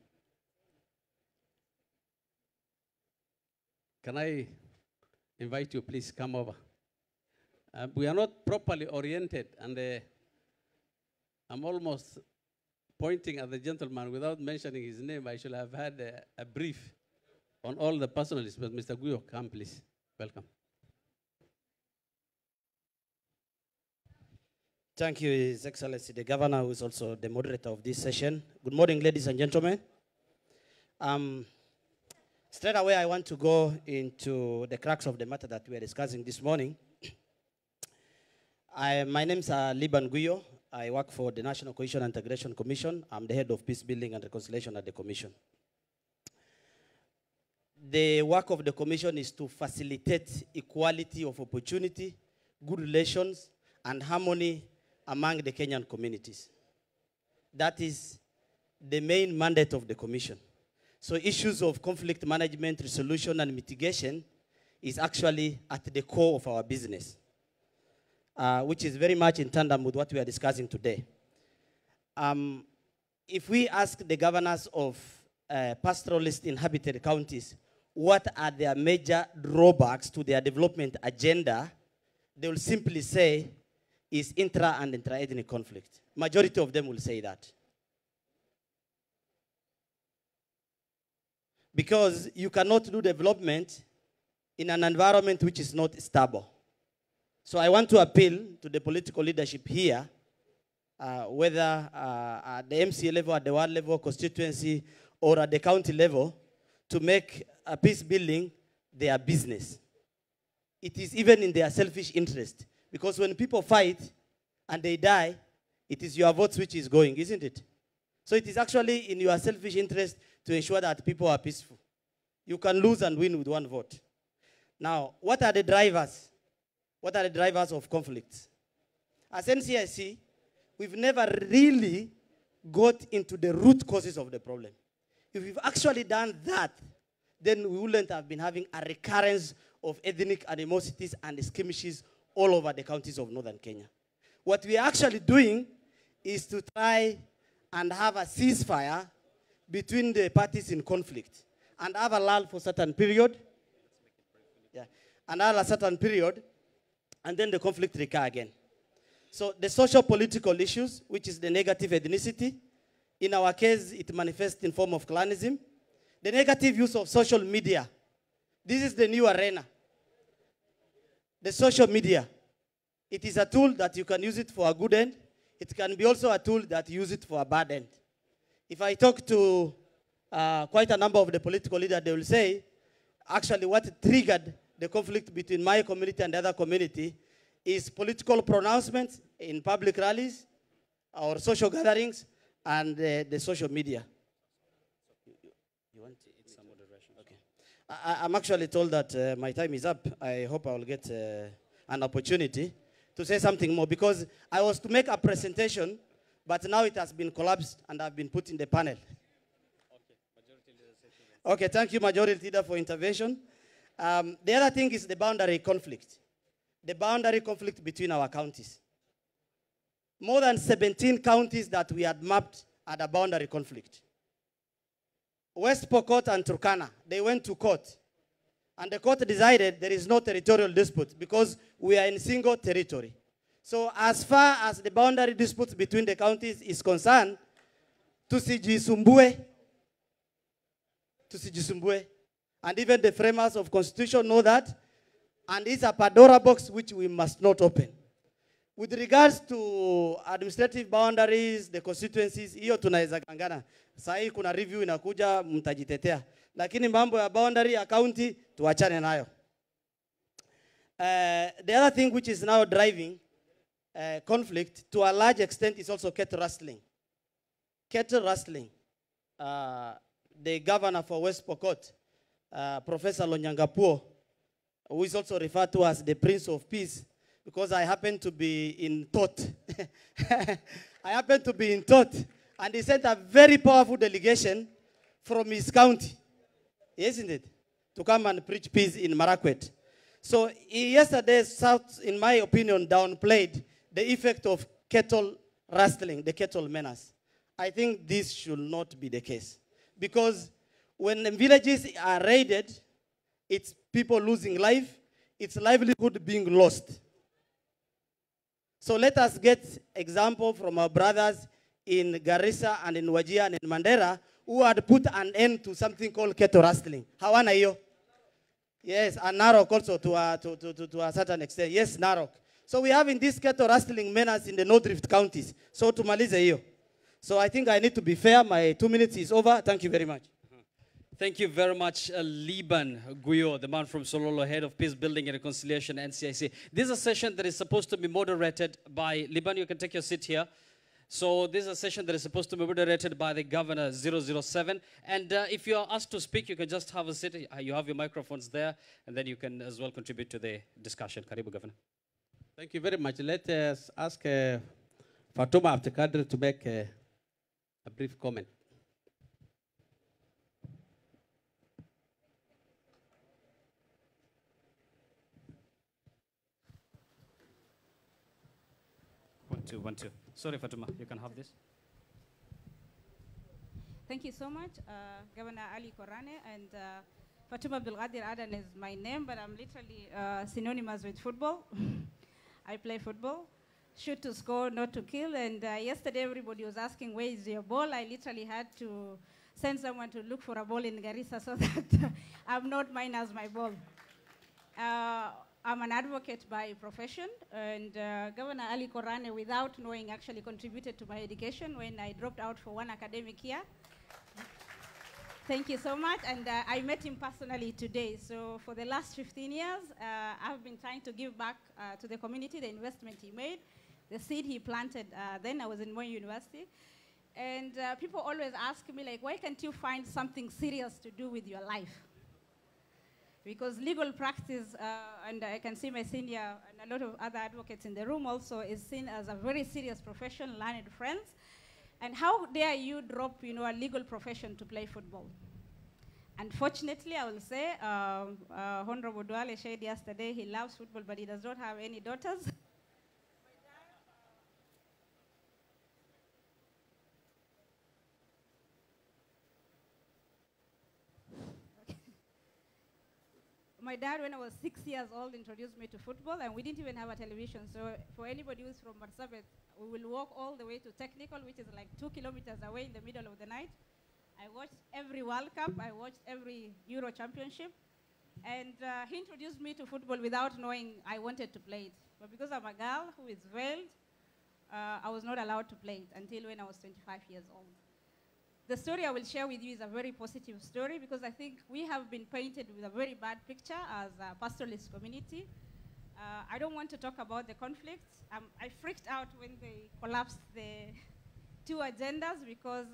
I invite you, please come over? We are not properly oriented, and I'm almost pointing at the gentleman without mentioning his name. I should have had a brief on all the pastoralists, but Mr. Guyo, come please. Welcome. Thank you, His Excellency, the Governor, who is also the moderator of this session. Good morning, ladies and gentlemen. Straight away, I want to go into the crux of the matter that we are discussing this morning. My name is Liban Guyo. I work for the National Cohesion and Integration Commission. I'm the head of Peace Building and Reconciliation at the Commission. The work of the Commission is to facilitate equality of opportunity, good relations, and harmony among the Kenyan communities. That is the main mandate of the Commission. So issues of conflict management, resolution, and mitigation is actually at the core of our business, which is very much in tandem with what we are discussing today. If we ask the governors of pastoralist inhabited counties what are their major drawbacks to their development agenda, they will simply say is intra and intra-ethnic conflict. Majority of them will say that. Because you cannot do development in an environment which is not stable. So I want to appeal to the political leadership here, whether at the MCA level, at the ward level, constituency, or at the county level, to make a peace building their business. It is even in their selfish interest. Because when people fight and they die, it is your vote which is going, isn't it? So it is actually in your selfish interest to ensure that people are peaceful. You can lose and win with one vote. Now, what are the drivers? What are the drivers of conflicts? As NCIC, we've never really got into the root causes of the problem. If we've actually done that, then we wouldn't have been having a recurrence of ethnic animosities and skirmishes all over the counties of northern Kenya. What we are actually doing is to try and have a ceasefire between the parties in conflict and have a lull for a certain period. Yeah, and have a certain period, and then the conflict recur again. So the social political issues, which is the negative ethnicity, in our case, it manifests in form of clanism. The negative use of social media. This is the new arena. The social media. It is a tool that you can use it for a good end. It can be also a tool that you use it for a bad end. If I talk to quite a number of the political leaders, they will say, actually what triggered the conflict between my community and the other community is political pronouncements in public rallies or social gatherings and the social media. You want some moderation? Okay. I'm actually told that my time is up. I hope I will get an opportunity to say something more, because I was to make a presentation, but now it has been collapsed and I've been put in the panel. Okay, thank you, Majority Leader, for intervention. The other thing is the boundary conflict. The boundary conflict between our counties. More than 17 counties that we had mapped had a boundary conflict. West Pokot and Turkana, they went to court. And the court decided there is no territorial dispute because we are in single territory. So as far as the boundary disputes between the counties is concerned, tusijisumbue. And even the framers of Constitution know that. And it's a Pandora box which we must not open. With regards to administrative boundaries, the constituencies, hiyo tunaweza kangana. Sahi kuna review inakuja, mtajitetea. Lakini mambo ya boundary ya county, tuachane nayo. The other thing which is now driving conflict to a large extent is also cattle rustling. Cattle rustling. The governor for West Pokot, Professor Lonyangapuo, who is also referred to as the Prince of Peace, because I happen to be in thought. I happened to be in Tot, and he sent a very powerful delegation from his county, isn't it, to come and preach peace in Marakwet. So yesterday, South, in my opinion, downplayed the effect of cattle rustling, the cattle menace. I think this should not be the case. Because when the villages are raided, it's people losing life, it's livelihood being lost. So let us get example from our brothers in Garissa and in Wajir and in Mandera who had put an end to something called cattle rustling. Hawana hiyo? Yes, and Narok also to a certain extent. Yes, Narok. So we have in this cattle rustling menace in the North Rift counties. So tumalize hiyo. So I think I need to be fair. My 2 minutes is over. Thank you very much. Thank you very much, Liban Guyo, the man from Sololo, Head of Peace Building and Reconciliation, NCIC. This is a session that is supposed to be moderated by, Liban, you can take your seat here. So this is a session that is supposed to be moderated by the Governor 007. And if you are asked to speak, you can just have a seat. You have your microphones there, and then you can as well contribute to the discussion. Karibu, Governor. Thank you very much. Let us ask Fatuma Abdelkader to make a brief comment. One, two. Sorry, Fatuma, you can have this. Thank you so much, Governor Ali Korane, and Fatuma Abdelkader Adan is my name, but I'm literally synonymous with football. I play football, shoot to score, not to kill, and yesterday everybody was asking, where is your ball? I literally had to send someone to look for a ball in Garissa so that I'm not mine as my ball. I'm an advocate by profession, and Governor Ali Korane, without knowing, actually contributed to my education when I dropped out for one academic year. Thank you so much, and I met him personally today. So for the last 15 years, I've been trying to give back to the community the investment he made, the seed he planted. Then I was in Moi University, and people always ask me, like, why can't you find something serious to do with your life? Because legal practice, and I can see my senior and a lot of other advocates in the room also, is seen as a very serious profession, learned friends. And how dare you drop, a legal profession to play football? Unfortunately, I will say, Honorable Duale shared yesterday, he loves football, but he does not have any daughters. My dad, when I was 6 years old, introduced me to football, and we didn't even have a television. So for anybody who's from Marsabit, we will walk all the way to Technical, which is like 2 kilometers away in the middle of the night. I watched every World Cup. I watched every Euro Championship. And he introduced me to football without knowing I wanted to play it. But because I'm a girl who is veiled, I was not allowed to play it until when I was 25 years old. The story I will share with you is a very positive story because I think we have been painted with a very bad picture as a pastoralist community. I don't want to talk about the conflicts. I freaked out when they collapsed the 2 agendas because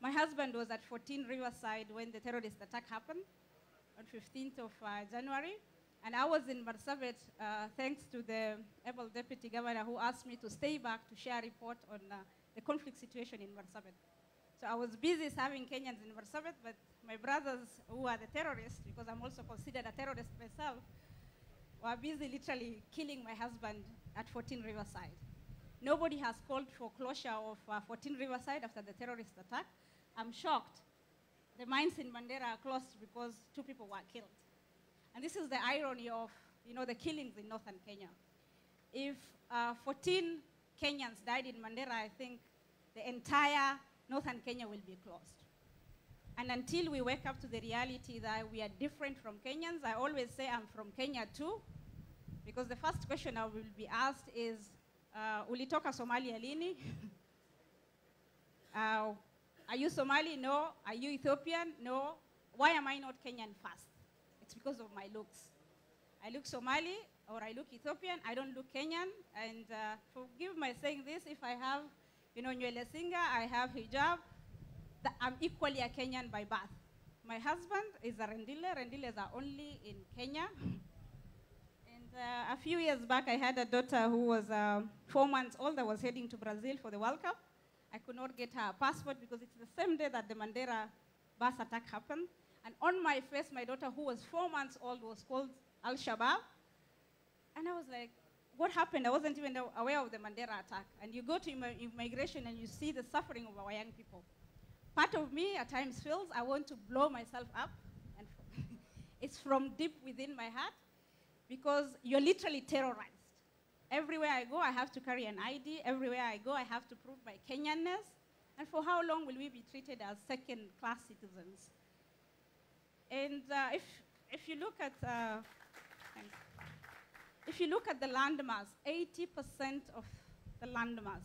my husband was at 14 Riverside when the terrorist attack happened on 15th of January. And I was in Marsabit thanks to the able deputy governor who asked me to stay back to share a report on the conflict situation in Marsabit. So I was busy serving Kenyans in Marsabit, but my brothers who are the terrorists, because I'm also considered a terrorist myself, were busy literally killing my husband at 14 Riverside. Nobody has called for closure of 14 Riverside after the terrorist attack. I'm shocked. The mines in Mandera are closed because 2 people were killed. And this is the irony of, the killings in northern Kenya. If 14 Kenyans died in Mandera, I think the entire northern Kenya will be closed. And until we wake up to the reality that we are different from Kenyans, I always say I'm from Kenya too, because the first question I will be asked is, ulitoka Somalia lini? Are you Somali? No. Are you Ethiopian? No. Why am I not Kenyan first? It's because of my looks. I look Somali or I look Ethiopian. I don't look Kenyan. And forgive my saying this, if I have, nywele singa, I have hijab, I'm equally a Kenyan by birth. My husband is a Rendile. Rendiles are only in Kenya. And A few years back, I had a daughter who was 4 months old that was heading to Brazil for the World Cup. I could not get her passport because it's the same day that the Mandera bus attack happened. And on my face, my daughter, who was 4 months old, was called Al-Shabaab. And I was like, what happened? I wasn't even aware of the Mandera attack. And you go to immigration and you see the suffering of our young people. Part of me at times feels I want to blow myself up. And it's from deep within my heart because you're literally terrorized. Everywhere I go, I have to carry an ID. Everywhere I go, I have to prove my Kenyanness. And for how long will we be treated as second-class citizens? And if you look at the landmass, 80% of the landmass,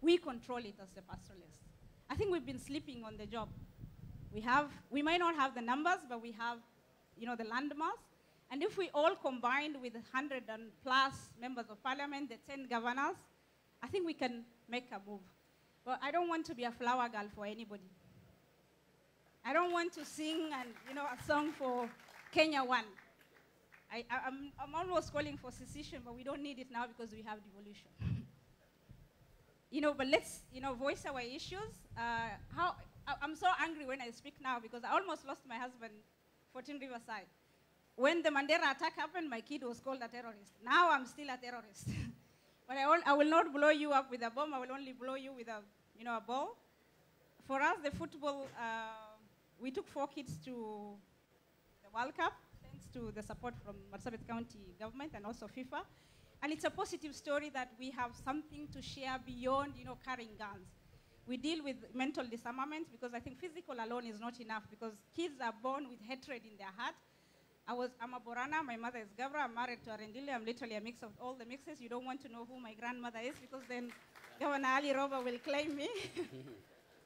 we control it as the pastoralists. I think we've been sleeping on the job. We might not have the numbers, but we have, the landmass. And if we all combined with 100 and plus members of parliament, the 10 governors, I think we can make a move. But I don't want to be a flower girl for anybody. I don't want to sing a song for Kenya One. I'm almost calling for secession, but we don't need it now because we have devolution. But let's, voice our issues. I'm so angry when I speak now because I almost lost my husband, 14 Riverside. When the Mandera attack happened, my kid was called a terrorist. Now I'm still a terrorist. But I will not blow you up with a bomb. I will only blow you with a ball. For us, the football, we took 4 kids to the World Cup, thanks to the support from Marsabit County government and also FIFA. And it's a positive story that we have something to share beyond, carrying guns. We deal with mental disarmament because I think physical alone is not enough because kids are born with hatred in their heart. I'm a Borana, my mother is Gabra, I'm married to Arendile, I'm literally a mix of all the mixes. You don't want to know who my grandmother is because then Governor Ali Roba will claim me.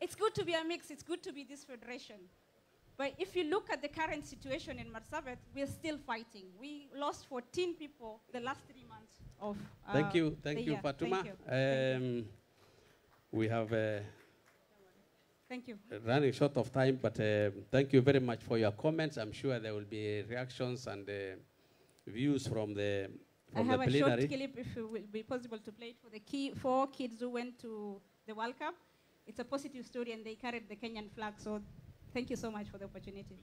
It's good to be a mix, it's good to be this federation. But if you look at the current situation in Marsabit, we're still fighting. We lost 14 people the last 3 months of Thank you, year. Fatuma. Thank you. We have Thank you. running short of time, but thank you very much for your comments. I'm sure there will be reactions and views from the plenary. I have a short clip, if it will be possible to play it for the 4 kids who went to the World Cup. It's a positive story, and they carried the Kenyan flag. So thank you so much for the opportunity.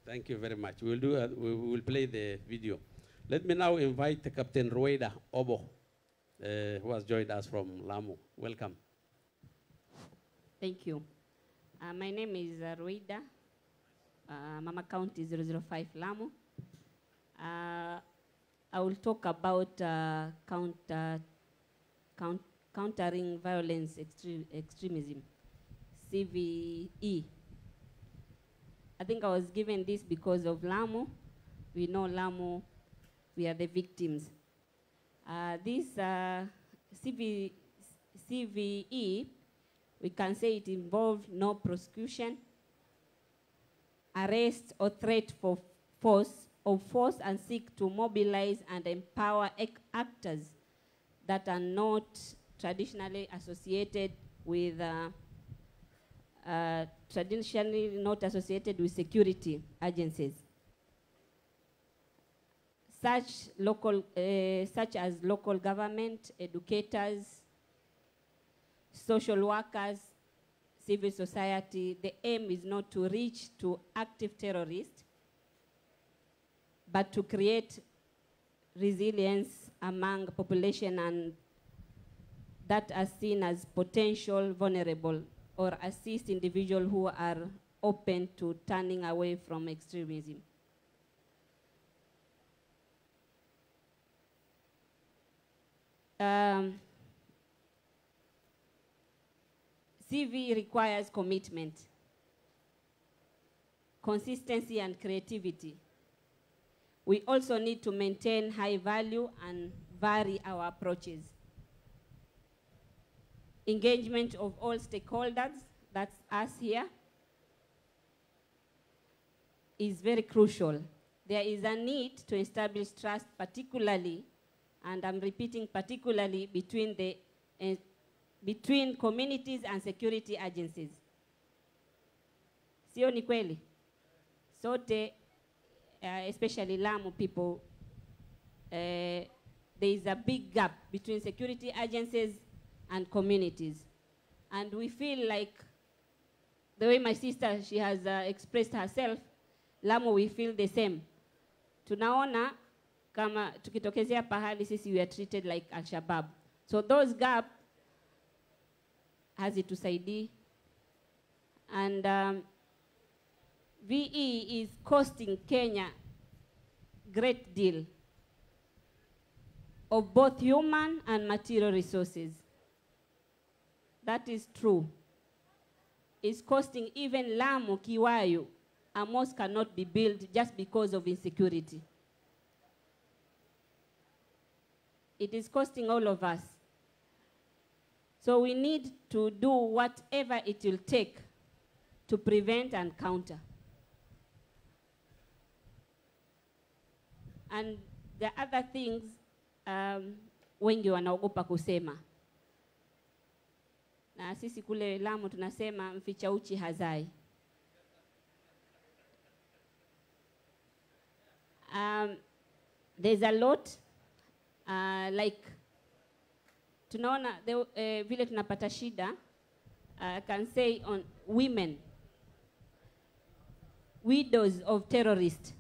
Thank you very much. We will play the video. Let me now invite Captain Rueda Obo, who has joined us from Lamu. Welcome. Thank you. My name is Rueda, Mama County 005 Lamu. I will talk about countering violence extremism, CVE. I think I was given this because of Lamu. We know Lamu, we are the victims. This CVE, we can say it involved no prosecution, arrest or threat for force and seek to mobilize and empower actors that are not traditionally associated with security agencies, such as local government, educators, social workers, civil society. The aim is not to reach to active terrorists, but to create resilience among the population and that are seen as potential vulnerable, or assist individuals who are open to turning away from extremism. CV requires commitment, consistency, and creativity. We also need to maintain high value and vary our approaches. Engagement of all stakeholders, that's us here, is very crucial. There is a need to establish trust, particularly, and I'm repeating, particularly between communities and security agencies. Sio ni kweli? Sote, especially Lamu people, there is a big gap between security agencies and communities. And we feel like, the way my sister, she has expressed herself, Lamu, we feel the same. Tunaona kama tukitokezea pahali sisi, we are treated like Al-Shabaab. So those gaps hazitusaidii. And VE is costing Kenya great deal of both human and material resources. That is true. It's costing even Lamu, Kiwayu. A mosque cannot be built just because of insecurity. It is costing all of us. So we need to do whatever it will take to prevent and counter. And the other things, wengi wanaogopa kusema. Na sisi kule Lamu tunasema mficha uchi hazai. There's a lot, like, tunaona, vile tunapata shida, I can say on women, widows of terrorists.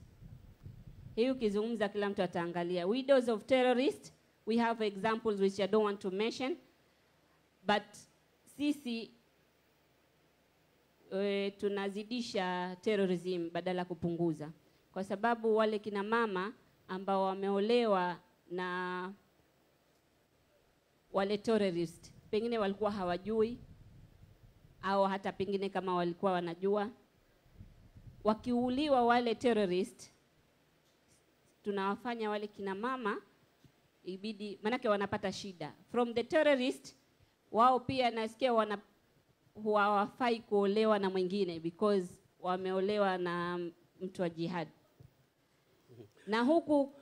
Hiyo kizungumza kila mtu ataangalia. Widows of terrorists, we have examples which I don't want to mention, but sisi tunazidisha terrorism badala kupunguza. Kwa sababu wale kina mama ambao wameolewa na wale terrorist, pengine walikuwa hawajui, au hata pengine kama walikuwa wanajua, wakiuliwa wale terrorist, tunawafanya wale kina mama ibidi, manake wanapata shida from the terrorist. Wao pia nasikia hawafai kuolewa na mwingine because wameolewa na mtu wa jihad. Na huku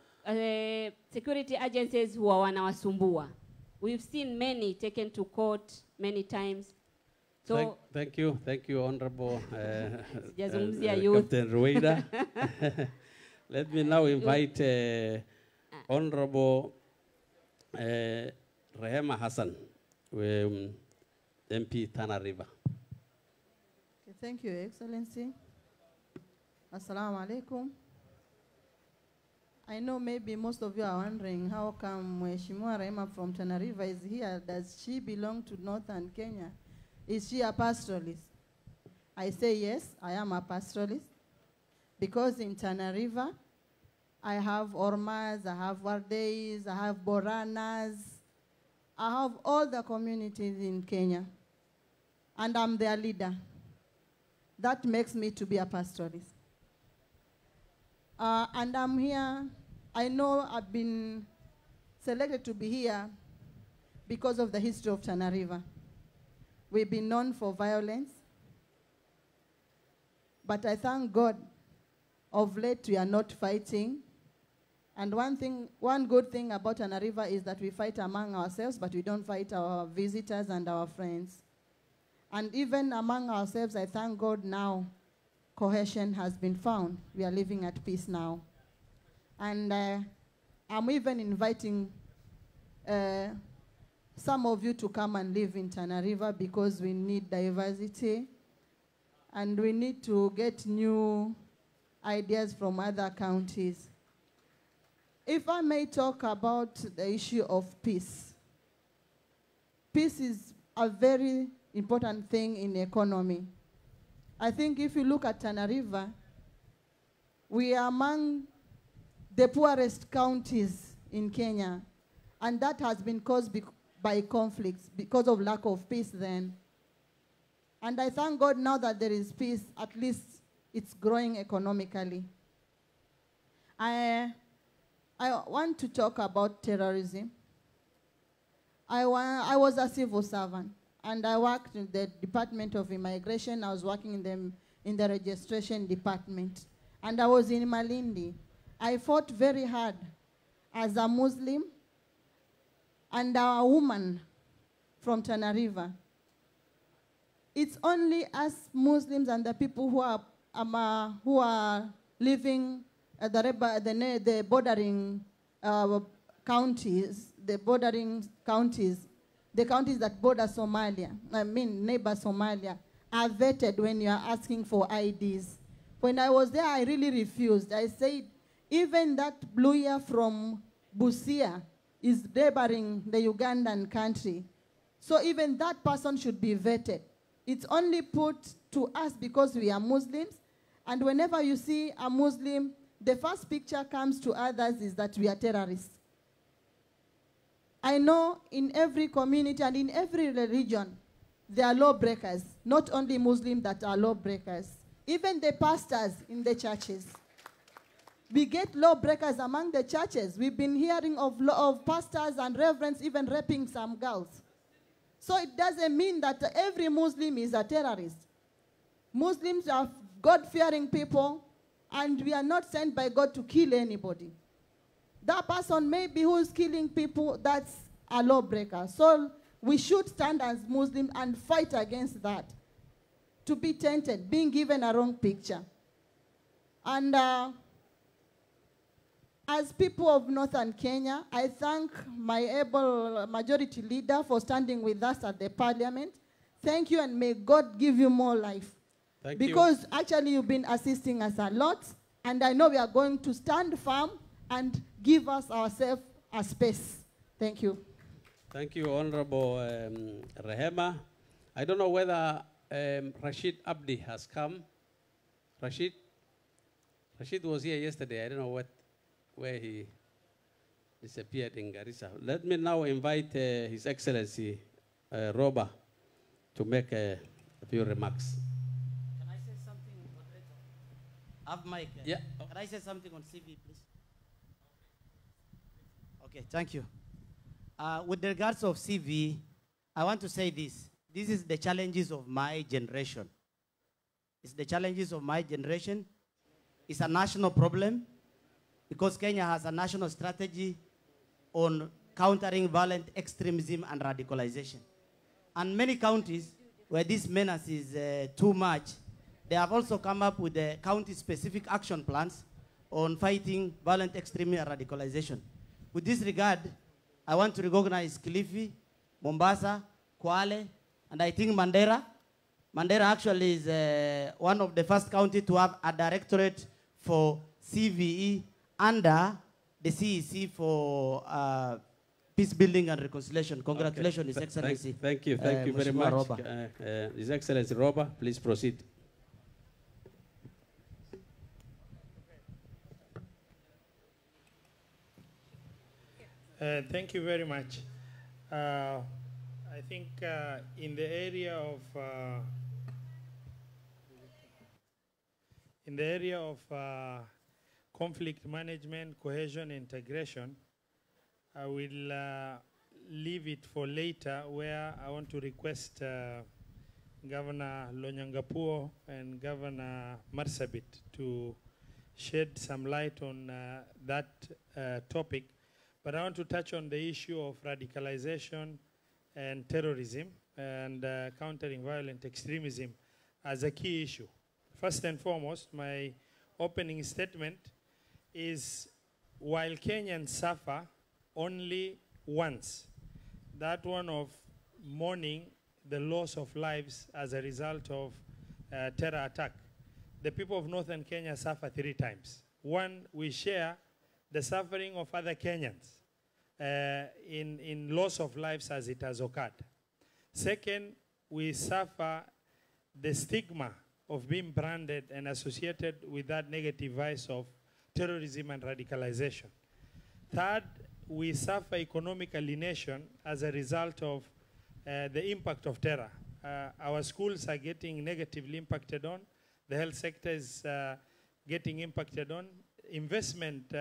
security agencies huwa wanawasumbua. We've seen many taken to court many times. So thank you, Honorable youth. Captain Rueda. Let me now invite Honorable Rehema Hassan, MP Tana River. Okay, thank you, Excellency. Assalamu alaikum. I know maybe most of you are wondering how come Mheshimiwa Rehema from Tana River is here. Does she belong to Northern Kenya? Is she a pastoralist? I say yes, I am a pastoralist. Because in Tana River, I have Ormas, I have Wardeis, I have Boranas, I have all the communities in Kenya. And I'm their leader. That makes me to be a pastoralist. And I'm here, I know I've been selected to be here because of the history of Tana River. We've been known for violence, but I thank God, of late we are not fighting. And one good thing about Tana River is that we fight among ourselves, but we don't fight our visitors and our friends. And even among ourselves, I thank God now, cohesion has been found. We are living at peace now. And I'm even inviting some of you to come and live in Tana River because we need diversity and we need to get new ideas from other counties. If I may talk about the issue of peace. Peace is a very important thing in the economy. I think if you look at Tana River, we are among the poorest counties in Kenya, and that has been caused by conflicts because of lack of peace then. And I thank God now that there is peace, at least it's growing economically. I want to talk about terrorism. I was a civil servant, and I worked in the Department of Immigration. I was working in the registration department, and I was in Malindi. I fought very hard as a Muslim and a woman from Tana River. It's only us Muslims and the people who are living at the bordering counties, the bordering counties, the counties that border Somalia, neighbor Somalia, are vetted when you are asking for IDs. When I was there, I really refused. I said, even that blue year from Busia is neighboring the Ugandan country. So even that person should be vetted. It's only put to us because we are Muslims. And whenever you see a Muslim, the first picture comes to others is that we are terrorists. I know in every community and in every religion, there are lawbreakers, not only Muslims that are lawbreakers. Even the pastors in the churches. We get lawbreakers among the churches. We've been hearing of pastors and reverends even raping some girls. So it doesn't mean that every Muslim is a terrorist. Muslims are God-fearing people, and we are not sent by God to kill anybody. That person maybe who is killing people, that's a lawbreaker. So we should stand as Muslims and fight against that. To be tainted, being given a wrong picture. And as people of Northern Kenya, I thank my able majority leader for standing with us at the parliament. Thank you, and may God give you more life. Thank you. Because actually you've been assisting us a lot, and I know we are going to stand firm and give us ourselves a space. Thank you. Thank you, Honorable Rehema. I don't know whether Rashid Abdi has come. Rashid was here yesterday. I don't know where he disappeared in Garissa. Let me now invite His Excellency Roba to make a few remarks. Can I say something, moderator? Have mic. Yeah. Can I say something on CV, please? Okay, thank you. With regards of CV, I want to say this. This is the challenges of my generation. It's the challenges of my generation. It's a national problem because Kenya has a national strategy on countering violent extremism and radicalization. And many counties where this menace is too much, they have also come up with the county-specific action plans on fighting violent extremism and radicalization. With this regard, I want to recognize Kilifi, Mombasa, Kwale, and I think Mandera. Mandera actually is one of the first counties to have a directorate for CVE under the CEC for peace building and reconciliation. Congratulations, Okay. His Excellency. Thank you very much. His Excellency Roba, please proceed. Thank you very much. I think in the area of conflict management, cohesion, integration, I will leave it for later, where I want to request Governor Lonyangapuo and Governor Marsabit to shed some light on that topic. But I want to touch on the issue of radicalization and terrorism and countering violent extremism as a key issue. First and foremost, my opening statement is, while Kenyans suffer only once, that one of mourning the loss of lives as a result of terror attack, the people of Northern Kenya suffer 3 times. One, we share the suffering of other Kenyans in loss of lives as it has occurred. Second, we suffer the stigma of being branded and associated with that negative vice of terrorism and radicalization. Third, we suffer economic alienation as a result of the impact of terror. Our schools are getting negatively impacted on. The health sector is getting impacted on. Investment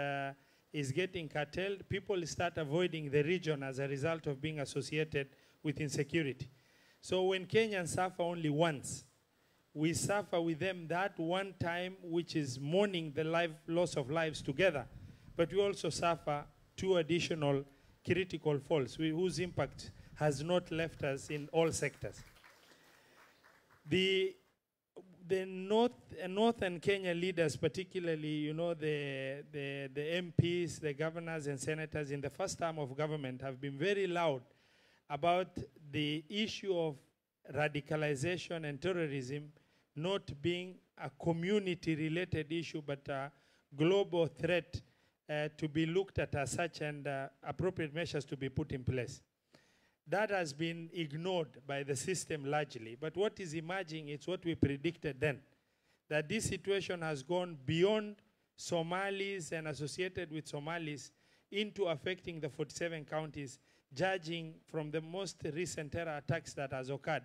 is getting curtailed. People start avoiding the region as a result of being associated with insecurity. So when Kenyans suffer only once, we suffer with them that one time, which is mourning the loss of lives together. But we also suffer 2 additional critical faults whose impact has not left us in all sectors. The the northern Kenya leaders, particularly, you know, the MPs, the governors and senators in the first term of government have been very loud about the issue of radicalization and terrorism not being a community-related issue, but a global threat to be looked at as such, and appropriate measures to be put in place. That has been ignored by the system largely. But what is emerging is what we predicted then, that this situation has gone beyond Somalis and associated with Somalis into affecting the 47 counties, judging from the most recent terror attacks that has occurred,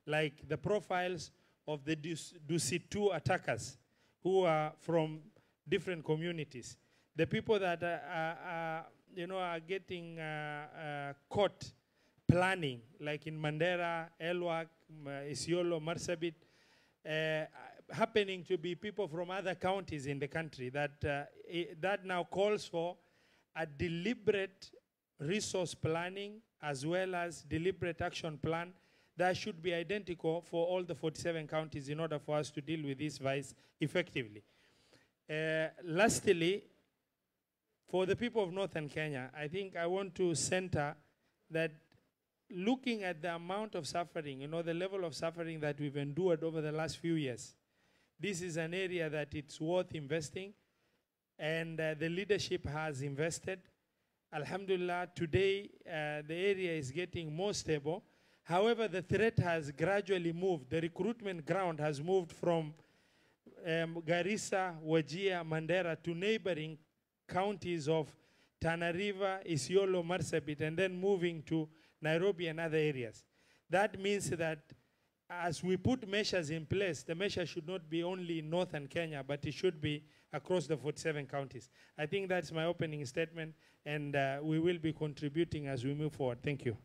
like the profiles of the Dusitu attackers who are from different communities. The people that are getting caught planning, like in Mandera, Elwak, Isiolo, Marsabit, happening to be people from other counties in the country, that now calls for a deliberate resource planning as well as deliberate action plan that should be identical for all the 47 counties in order for us to deal with this vice effectively. Lastly, for the people of Northern Kenya, I think I want to center that looking at the amount of suffering, you know, the level of suffering that we've endured over the last few years, this is an area that it's worth investing, and the leadership has invested. Alhamdulillah, today the area is getting more stable. However, the threat has gradually moved. The recruitment ground has moved from Garissa, Wajir, Mandera to neighboring counties of Tana River, Isiolo, Marsabit, and then moving to Nairobi and other areas. That means that as we put measures in place, the measure should not be only in northern Kenya, but it should be across the 47 counties. I think that's my opening statement, and we will be contributing as we move forward. Thank you.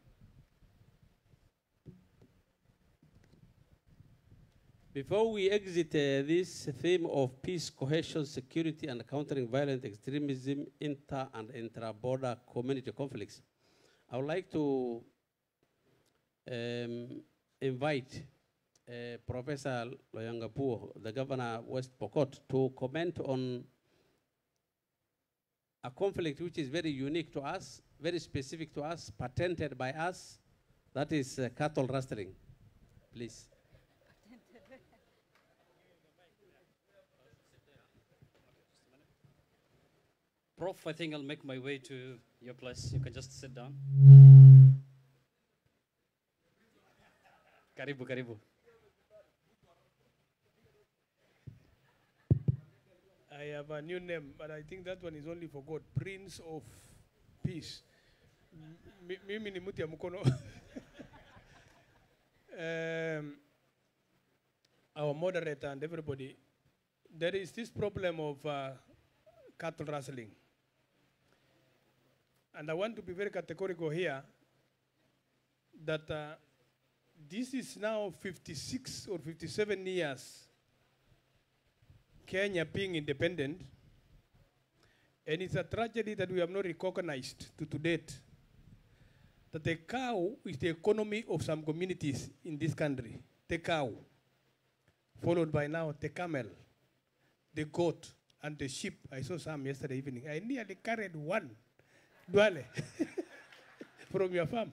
Before we exit this theme of peace, cohesion, security, and countering violent extremism, inter- and intra-border community conflicts, I would like to invite Professor Loyangapuo, the governor of West Pokot, to comment on a conflict which is very unique to us, very specific to us, patented by us, that is cattle rustling. Please. Prof, I think I'll make my way to your place. You can just sit down. Karibu, karibu. I have a new name, but I think that one is only for God. Prince of Peace. Mimi ni muti ya mkono. Our moderator and everybody, there is this problem of cattle rustling. And I want to be very categorical here that this is now 56 or 57 years Kenya being independent, and it's a tragedy that we have not recognized to date that the cow is the economy of some communities in this country. The cow, followed by now the camel, the goat, and the sheep. I saw some yesterday evening. I nearly carried one Dwale from your farm.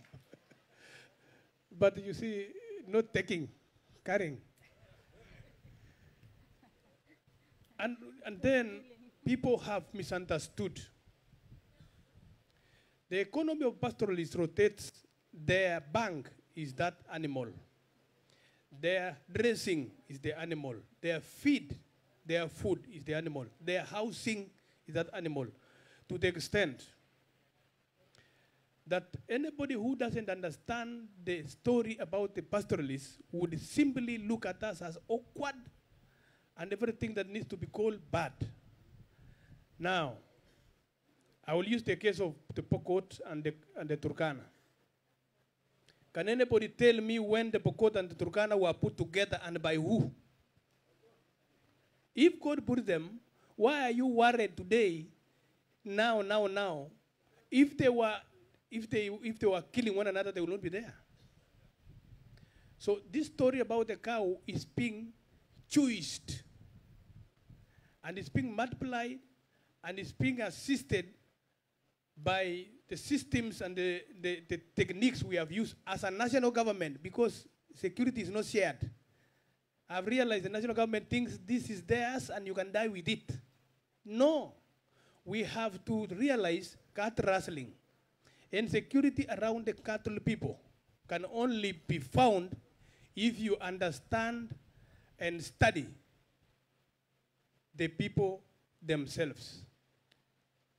But you see, not taking, carrying. And then people have misunderstood. The economy of pastoralists rotates. Their bank is that animal. Their dressing is the animal. Their feed, their food is the animal. Their housing is that animal. To the extent that anybody who doesn't understand the story about the pastoralists would simply look at us as awkward and everything that needs to be called bad. Now, I will use the case of the Pokot and the Turkana. Can anybody tell me when the Pokot and the Turkana were put together and by who? If God put them, why are you worried today, now? If they were killing one another, they will not be there. So this story about the cow is being choiced, and it's being multiplied, and it's being assisted by the systems and the techniques we have used as a national government, because security is not shared. I've realized the national government thinks this is theirs and you can die with it. No. We have to realize cat rustling and security around the cattle people can only be found if you understand and study the people themselves.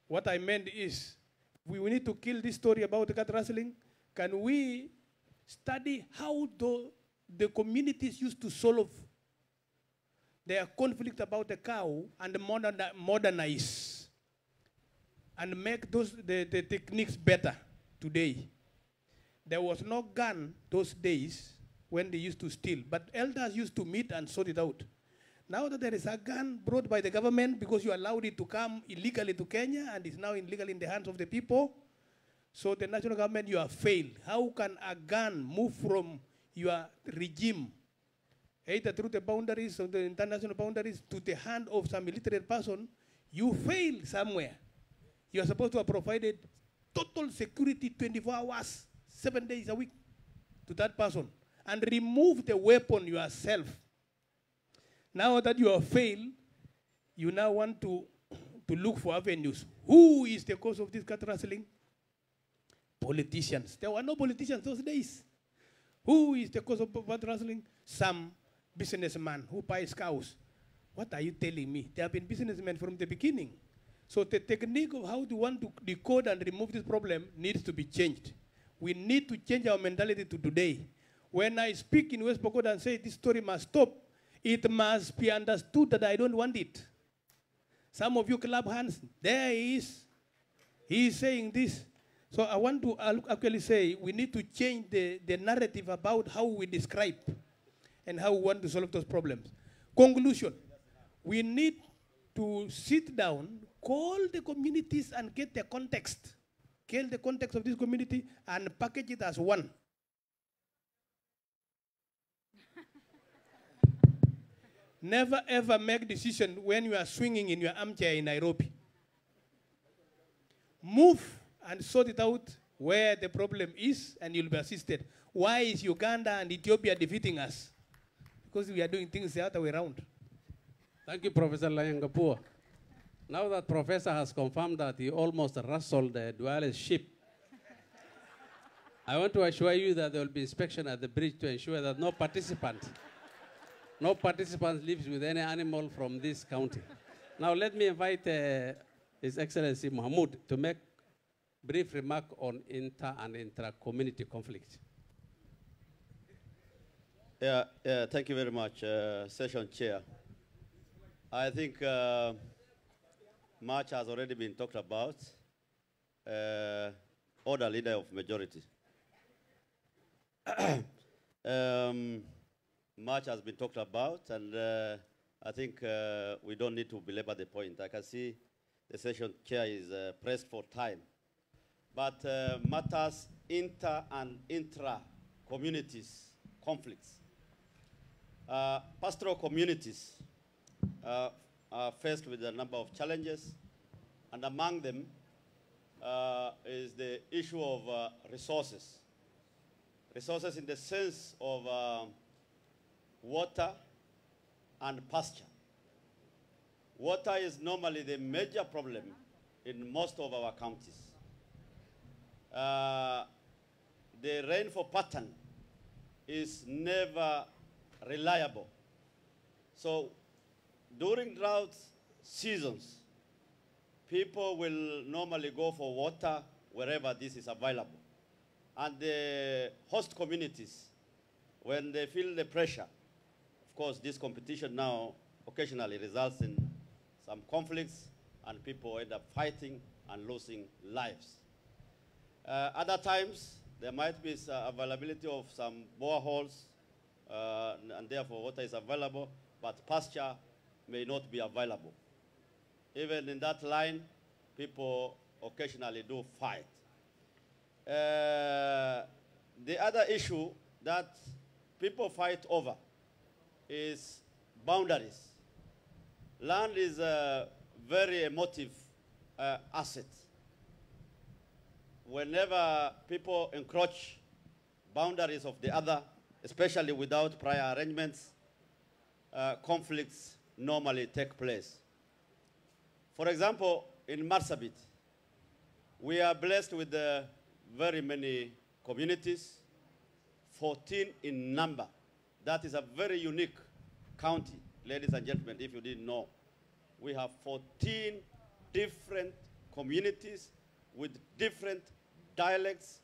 What I meant is, we need to kill this story about the cat rustling. Can we study how the communities used to solve their conflict about the cow and modernize and make the techniques better today? There was no gun those days when they used to steal, but elders used to meet and sort it out. Now that there is a gun brought by the government because you allowed it to come illegally to Kenya and is now illegal in the hands of the people, so the national government, you have failed. How can a gun move from your regime, either through the boundaries of the international boundaries, to the hand of some illiterate person? You fail somewhere. You are supposed to have provided total security 24 hours, 7 days a week to that person, and remove the weapon yourself. Now that you have failed, you now want to look for avenues. Who is the cause of this cat rustling? Politicians. There were no politicians those days. Who is the cause of cat rustling? Some businessman who buys cows. What are you telling me? There have been businessmen from the beginning. So the technique of how to want to decode and remove this problem needs to be changed. We need to change our mentality to today. When I speak in West Pokot and say this story must stop, it must be understood that I don't want it. Some of you clap hands. There he is. He is saying this. So I want to actually say we need to change the narrative about how we describe and how we want to solve those problems. Conclusion. We need to sit down, call the communities and get the context. Get the context of this community and package it as one. Never ever make decision when you are swinging in your armchair in Nairobi. Move and sort it out where the problem is and you'll be assisted. Why is Uganda and Ethiopia defeating us? Because we are doing things the other way around. Thank you, Professor Layangapua. Now that Professor has confirmed that he almost rustled the dualist ship, I want to assure you that there will be inspection at the bridge to ensure that no participant lives with any animal from this county. Now let me invite His Excellency Mahmoud to make brief remark on inter and intra-community conflict. Thank you very much, Session Chair. I think much has already been talked about. Order leader of majority. Much has been talked about, and I think we don't need to belabor the point. I can see the session chair is pressed for time. But matters inter and intra communities conflicts. Pastoral communities are faced with a number of challenges, and among them is the issue of resources. Resources in the sense of water and pasture. Water is normally the major problem in most of our counties. The rainfall pattern is never reliable. So during drought seasons, people will normally go for water wherever this is available. And the host communities, when they feel the pressure, of course, this competition now occasionally results in some conflicts, and people end up fighting and losing lives. Other times, there might be availability of some boreholes, and therefore water is available, but pasture may not be available. Even in that line, people occasionally do fight. The other issue that people fight over is boundaries. Land is a very emotive asset. Whenever people encroach boundaries of the other, especially without prior arrangements, conflicts normally take place. For example, in Marsabit, we are blessed with very many communities, 14 in number. That is a very unique county, ladies and gentlemen, if you didn't know. We have 14 different communities with different dialects,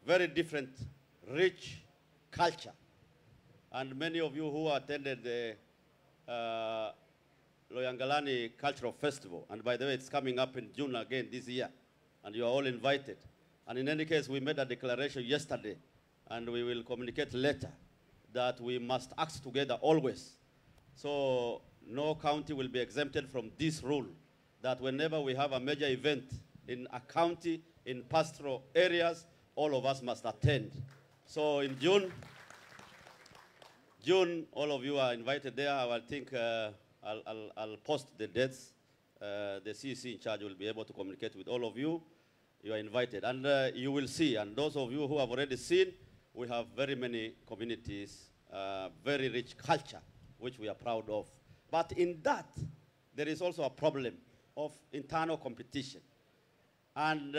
very different, rich culture. And many of you who attended the Loyangalani Cultural Festival, and by the way, it's coming up in June again this year, and you are all invited. And in any case, we made a declaration yesterday, and we will communicate later, that we must act together always. So no county will be exempted from this rule, that whenever we have a major event in a county, in pastoral areas, all of us must attend. So in June, all of you are invited there. I think I'll post the dates. The CEC in charge will be able to communicate with all of you. You are invited. And you will see, and those of you who have already seen, we have very many communities, very rich culture, which we are proud of. But in that, there is also a problem of internal competition. And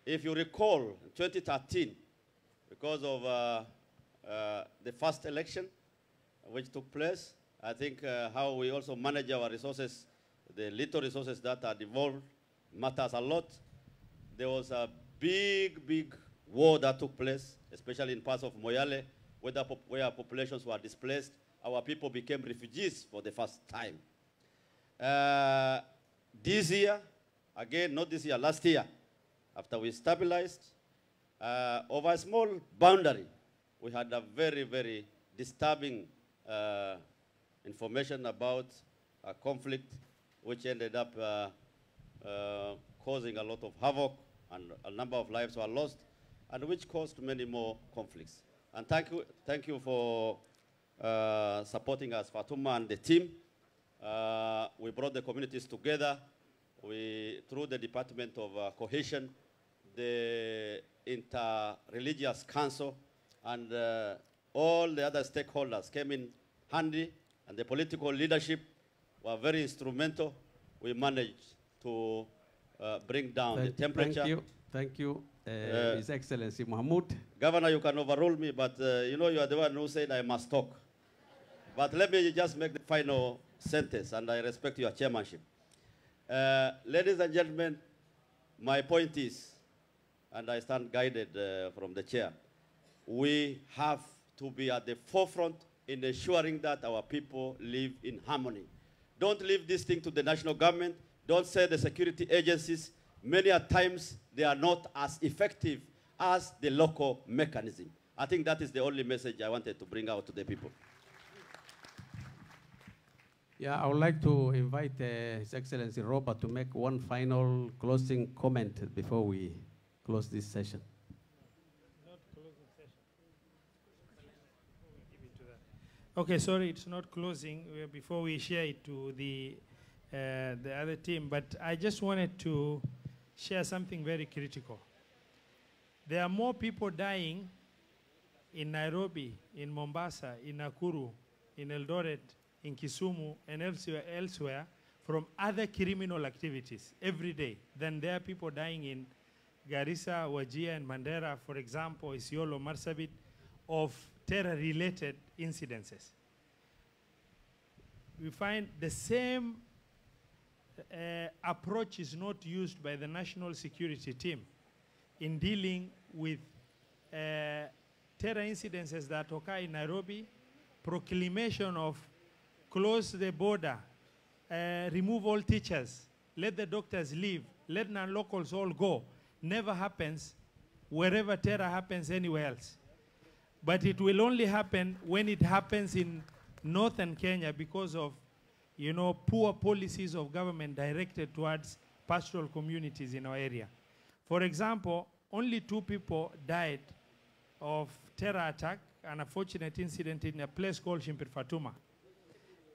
if you recall, in 2013, because of the first election which took place, I think how we also manage our resources, the little resources that are devolved, matters a lot. There was a big war that took place, especially in parts of Moyale, where populations were displaced. Our people became refugees for the first time. This year, again, not this year, last year, after we stabilized, over a small boundary, we had a very disturbing information about a conflict which ended up causing a lot of havoc, and a number of lives were lost, and which caused many more conflicts. And thank you for supporting us, Fatuma and the team. We brought the communities together. Through the Department of Cohesion, the Inter-Religious Council, and all the other stakeholders came in handy, and the political leadership were very instrumental. We managed to bring down the temperature. Thank you, His Excellency Mahmoud. Governor, you can overrule me, but you know you are the one who said I must talk. But let me just make the final sentence, and I respect your chairmanship. Ladies and gentlemen, my point is, and I stand guided from the chair, we have to be at the forefront in ensuring that our people live in harmony. Don't leave this thing to the national government. Don't say the security agencies. Many a times they are not as effective as the local mechanism. I think that is the only message I wanted to bring out to the people. Yeah, I would like to invite His Excellency Robert to make one final closing comment before we close this session. Not closing session. Okay, sorry, it's not closing. Before we share it to the other team, but I just wanted to share something very critical. There are more people dying in Nairobi, in Mombasa, in Nakuru, in Eldoret, in Kisumu, and elsewhere from other criminal activities every day than there are people dying in Garissa, Wajir, and Mandera, for example, Isiolo, Marsabit, of terror-related incidences. We find the same approach is not used by the national security team in dealing with terror incidences that occur in Nairobi, proclamation of close the border, remove all teachers, let the doctors leave, let non-locals all go, never happens wherever terror happens anywhere else. But it will only happen when it happens in northern Kenya because of, you know, poor policies of government directed towards pastoral communities in our area. For example, only 2 people died of terror attack, an unfortunate incident in a place called Shimpir Fatuma.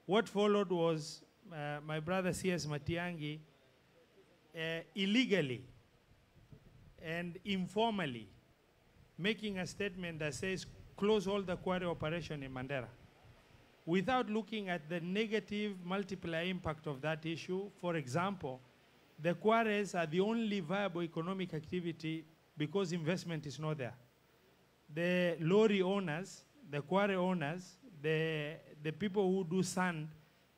What followed was my brother C.S. Matiangi illegally and informally making a statement that says close all the quarry operation in Mandera, without looking at the negative multiplier impact of that issue. For example, the quarries are the only viable economic activity because investment is not there. The lorry owners, the quarry owners, the people who do sand,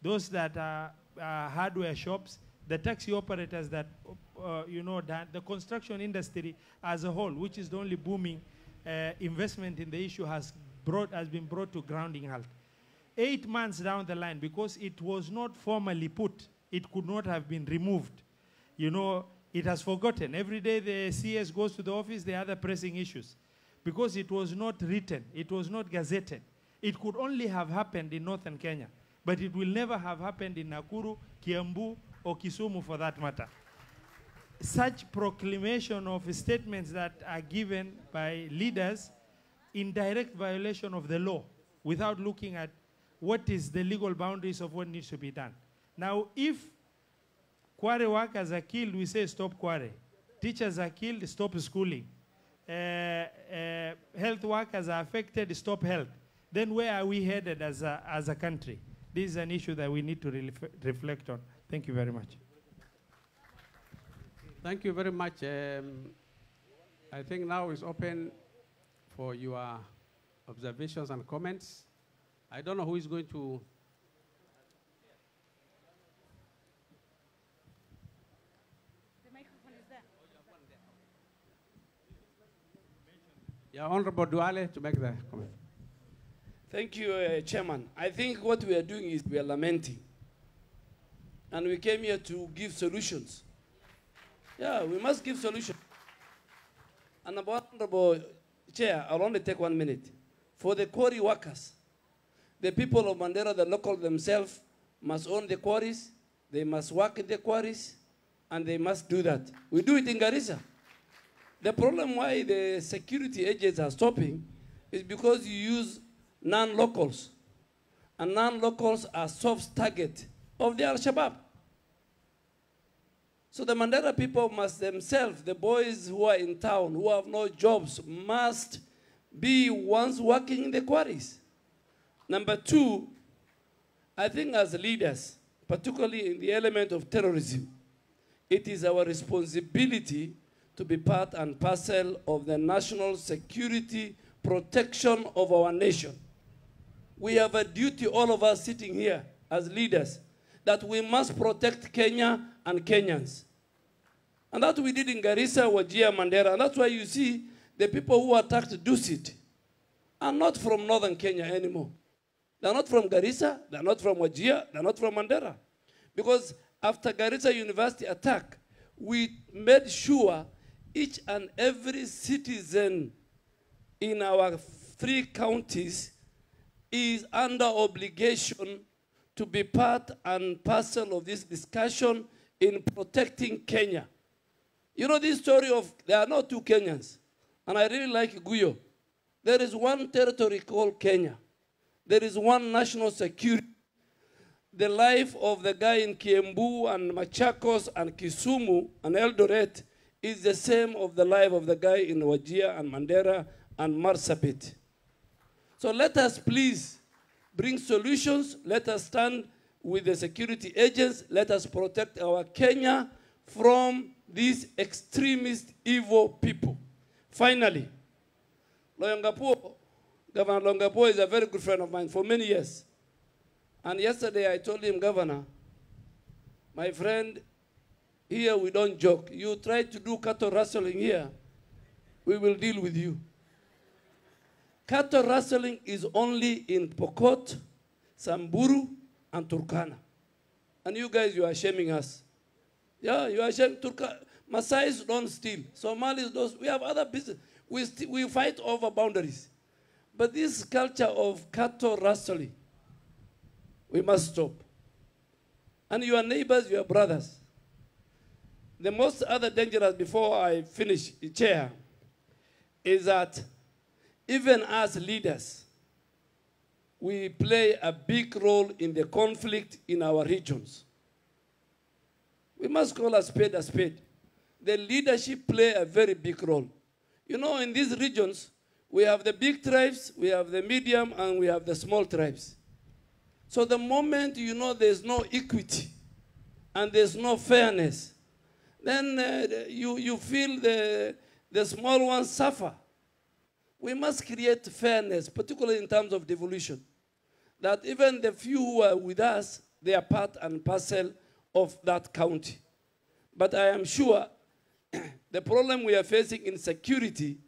those that are hardware shops, the taxi operators that, the construction industry as a whole, which is the only booming investment in the issue, has been brought to grounding halt. 8 months down the line, because it was not formally put, it could not have been removed. It has forgotten. Every day the CS goes to the office, there are other pressing issues. Because it was not written, it was not gazetted. It could only have happened in northern Kenya, but it will never have happened in Nakuru, Kiambu, or Kisumu for that matter. Such proclamation of statements that are given by leaders in direct violation of the law without looking at what is the legal boundaries of what needs to be done. Now, if quarry workers are killed, we say stop quarry. Teachers are killed, stop schooling. Health workers are affected, stop health. Then where are we headed as a country? This is an issue that we need to reflect on. Thank you very much. Thank you very much. I think now is open for your observations and comments. I don't know who is going to. The microphone is there. Yeah, Honorable Duale to make the comment. Thank you, Chairman. I think what we are doing is we are lamenting. And we came here to give solutions. Yeah, we must give solutions. And Honorable Chair, I'll only take 1 minute. For the quarry workers, the people of Mandera, the local themselves, must own the quarries, they must work in the quarries, and they must do that. We do it in Garissa. The problem why the security agents are stopping is because you use non-locals. And non-locals are soft target of the Al-Shabaab. So the Mandera people must themselves, the boys who are in town, who have no jobs, must be ones working in the quarries. Number two, I think as leaders, particularly in the element of terrorism, it is our responsibility to be part and parcel of the national security protection of our nation. We have a duty, all of us sitting here as leaders, that we must protect Kenya and Kenyans. And that we did in Garissa, Wajir, Mandera. And that's why you see the people who attacked Dusit are not from northern Kenya anymore. They're not from Garissa, they're not from Wajir, they're not from Mandera. Because after Garissa University attack, we made sure each and every citizen in our 3 counties is under obligation to be part and parcel of this discussion in protecting Kenya. You know this story of, there are no 2 Kenyans. And I really like Guyo. There is one territory called Kenya. There is one national security. The life of the guy in Kiambu and Machakos and Kisumu and Eldoret is the same of the life of the guy in Wajir and Mandera and Marsabit. So let us please bring solutions. Let us stand with the security agents. Let us protect our Kenya from these extremist evil people. Finally, Loyangapuo, Governor Longapuo is a very good friend of mine for many years. And yesterday I told him, Governor, my friend, here we don't joke. You try to do cattle rustling here, we will deal with you. Cattle rustling is only in Pokot, Samburu, and Turkana. And you guys, you are shaming us. Yeah, you are shaming Masais don't steal. Somalis don't. We have other business. We fight over boundaries. But this culture of cattle rustling, we must stop. And your neighbors, your brothers. The most other dangerous, before I finish, Chair, is that even as leaders, we play a big role in the conflict in our regions. We must call a spade a spade. The leadership play a very big role. You know, in these regions, we have the big tribes, we have the medium, and we have the small tribes. So the moment you know there's no equity and there's no fairness, then you feel the small ones suffer. We must create fairness, particularly in terms of devolution, that even the few who are with us, they are part and parcel of that county. But I am sure the problem we are facing in security,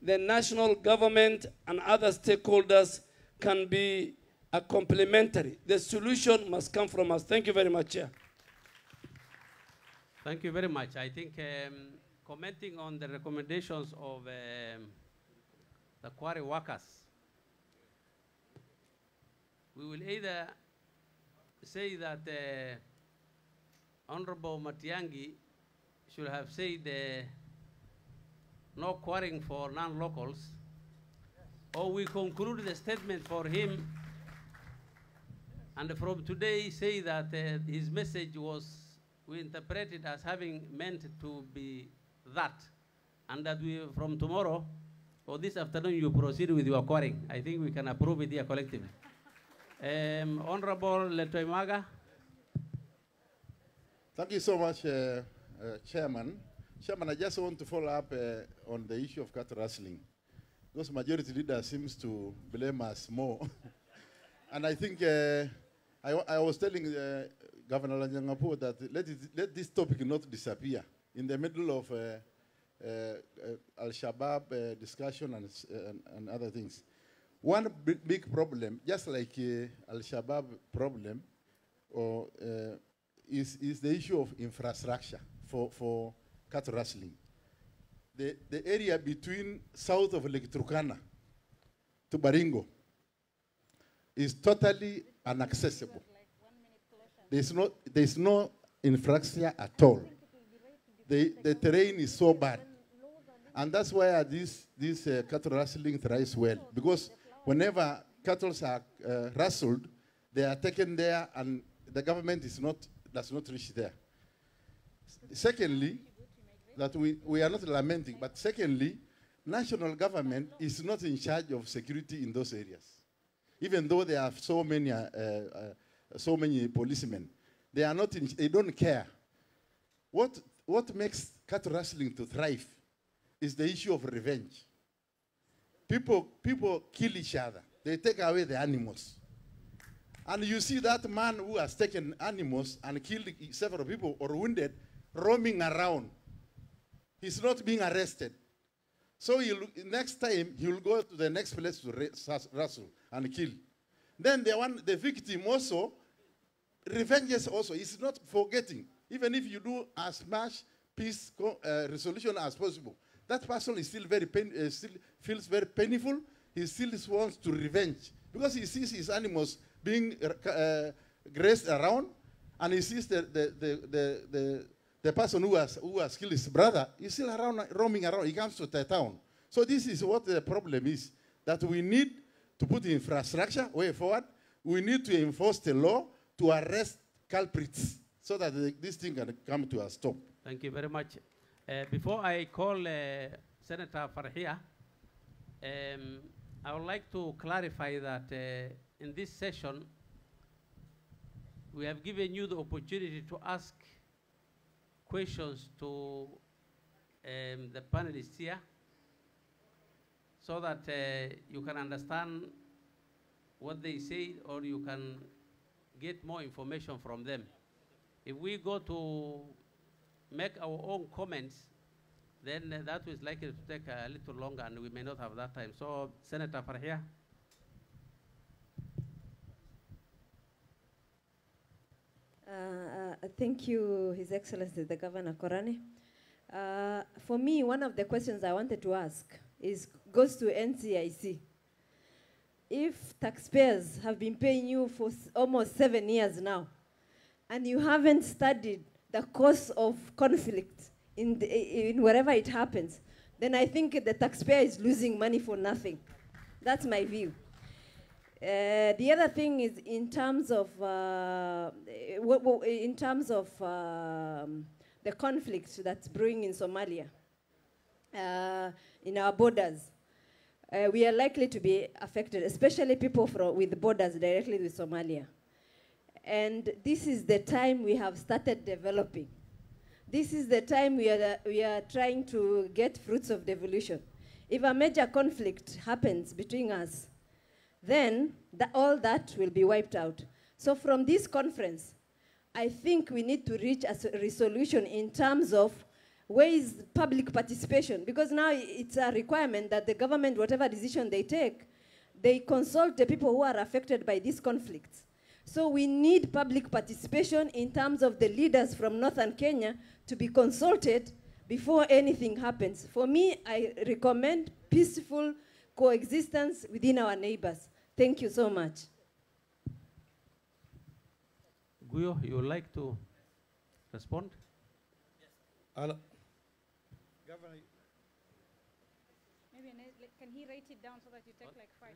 the national government and other stakeholders can be complementary. The solution must come from us. Thank you very much, Chair. Thank you very much. I think commenting on the recommendations of the quarry workers, we will either say that Honorable Matiangi should have said no quarrying for non-locals, or we conclude the statement for him and from today say that his message was, we interpret it as having meant to be that, and that we, from tomorrow or this afternoon, you proceed with your quarrying. I think we can approve it here collectively. Honorable Letoimaga. Thank you so much, Chairman. Chairman, I just want to follow up on the issue of cattle rustling. Because majority leader seems to blame us more. And I think I was telling Governor Lanjangapu that let this topic not disappear in the middle of Al-Shabaab discussion and other things. One big problem, just like Al-Shabaab problem, is the issue of infrastructure for cattle rustling. The area between south of Lake Turkana to Baringo is totally inaccessible. There's no infrastructure at all. The terrain is so bad. And that's why this cattle rustling thrives well. Because whenever cattle are rustled, they are taken there and the government does not reach there. Secondly, that we are not lamenting, but secondly, national government is not in charge of security in those areas. Even though there are so many policemen, they are not they don't care. What makes cattle rustling to thrive is the issue of revenge. People kill each other. They take away the animals. And you see that man who has taken animals and killed several people or wounded roaming around. He's not being arrested. So next time, he will go to the next place to rustle and kill. Then the victim also, revenges also. He's not forgetting. Even if you do as much peace resolution as possible, that person is still still feels very painful. He still wants to revenge because he sees his animals being grazed around, and he sees the person who has killed his brother is still roaming around. He comes to the town. So this is what the problem is, that we need to put infrastructure way forward. We need to enforce the law to arrest culprits so that this thing can come to a stop. Thank you very much. Before I call Senator Farhia, I would like to clarify that in this session, we have given you the opportunity to ask questions to the panelists here so that you can understand what they say or you can get more information from them. If we go to make our own comments, then that is likely to take a little longer and we may not have that time. So, Senator Farhia. Thank you, His Excellency, the Governor Korane. For me, one of the questions I wanted to ask goes to NCIC. If taxpayers have been paying you for almost 7 years now, and you haven't studied the cause of conflict in wherever it happens, then I think the taxpayer is losing money for nothing. That's my view. The other thing is in terms of the conflict that's brewing in Somalia, in our borders. We are likely to be affected, especially people with borders directly with Somalia. And this is the time we have started developing. This is the time we are trying to get fruits of devolution. If a major conflict happens between us, then all that will be wiped out. So from this conference, I think we need to reach a resolution in terms of where is public participation? Because now it's a requirement that the government, whatever decision they take, they consult the people who are affected by these conflicts. So we need public participation in terms of the leaders from northern Kenya to be consulted before anything happens. For me, I recommend peaceful coexistence within our neighbors. Thank you so much. Guyo, you would like to respond? Yes. Governor, maybe can he write it down so that you take like 5?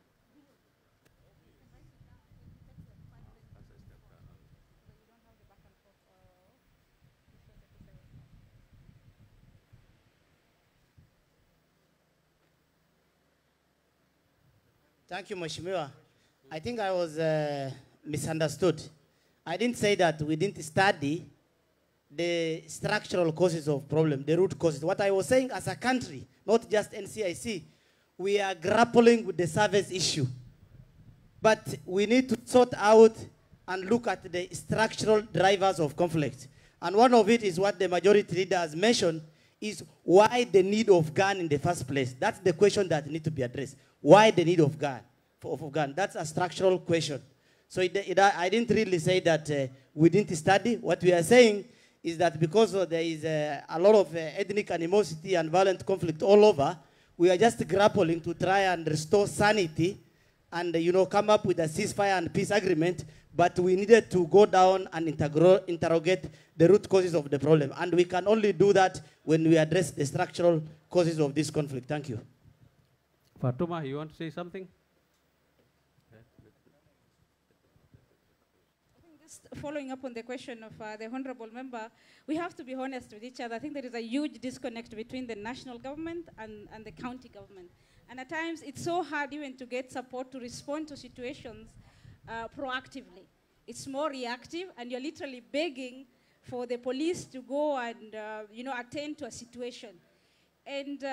Thank you, Mheshimiwa. I think I was misunderstood. I didn't say that we didn't study the structural causes of problem, the root causes. What I was saying, as a country, not just NCIC, we are grappling with the service issue. But we need to sort out and look at the structural drivers of conflict. And one of it is what the majority leader has mentioned, is why the need of gun in the first place. That's the question that needs to be addressed. Why the need of gun? That's a structural question. So I didn't really say that we didn't study. What we are saying is that because there is a lot of ethnic animosity and violent conflict all over, we are just grappling to try and restore sanity and come up with a ceasefire and peace agreement, but we needed to go down and interrogate the root causes of the problem. And we can only do that when we address the structural causes of this conflict. Thank you. Fatuma, you want to say something? Following up on the question of the honorable member, we have to be honest with each other. I think there is a huge disconnect between the national government and the county government. And at times, it's so hard even to get support to respond to situations proactively. It's more reactive, and you're literally begging for the police to go and attend to a situation. And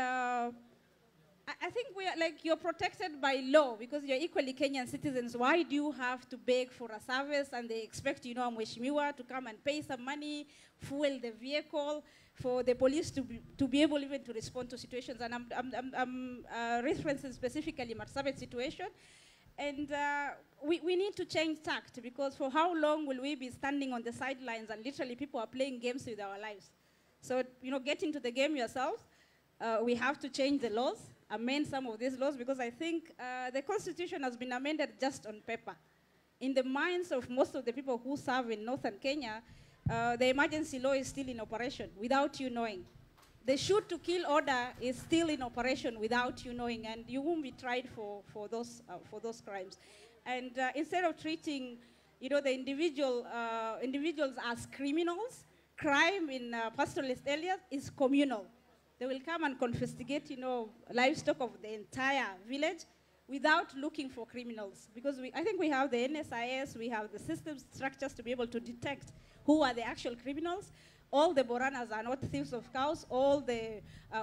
I think you're protected by law because you're equally Kenyan citizens. Why do you have to beg for a service and they expect, a mheshimiwa to come and pay some money, fuel the vehicle, for the police to be able even to respond to situations? And I'm referencing specifically Marsabit situation. And we need to change tact, because for how long will we be standing on the sidelines and literally people are playing games with our lives? So, get into the game yourselves. We have to change the laws, amend some of these laws, because I think the Constitution has been amended just on paper. In the minds of most of the people who serve in northern Kenya, the emergency law is still in operation without you knowing. The shoot to kill order is still in operation without you knowing, and you won't be tried for those crimes. And instead of treating the individuals as criminals, crime in pastoralist areas is communal. They will come and confiscate, livestock of the entire village without looking for criminals. Because I think we have the NSIS, we have the system structures to be able to detect who are the actual criminals. All the Boranas are not thieves of cows. All the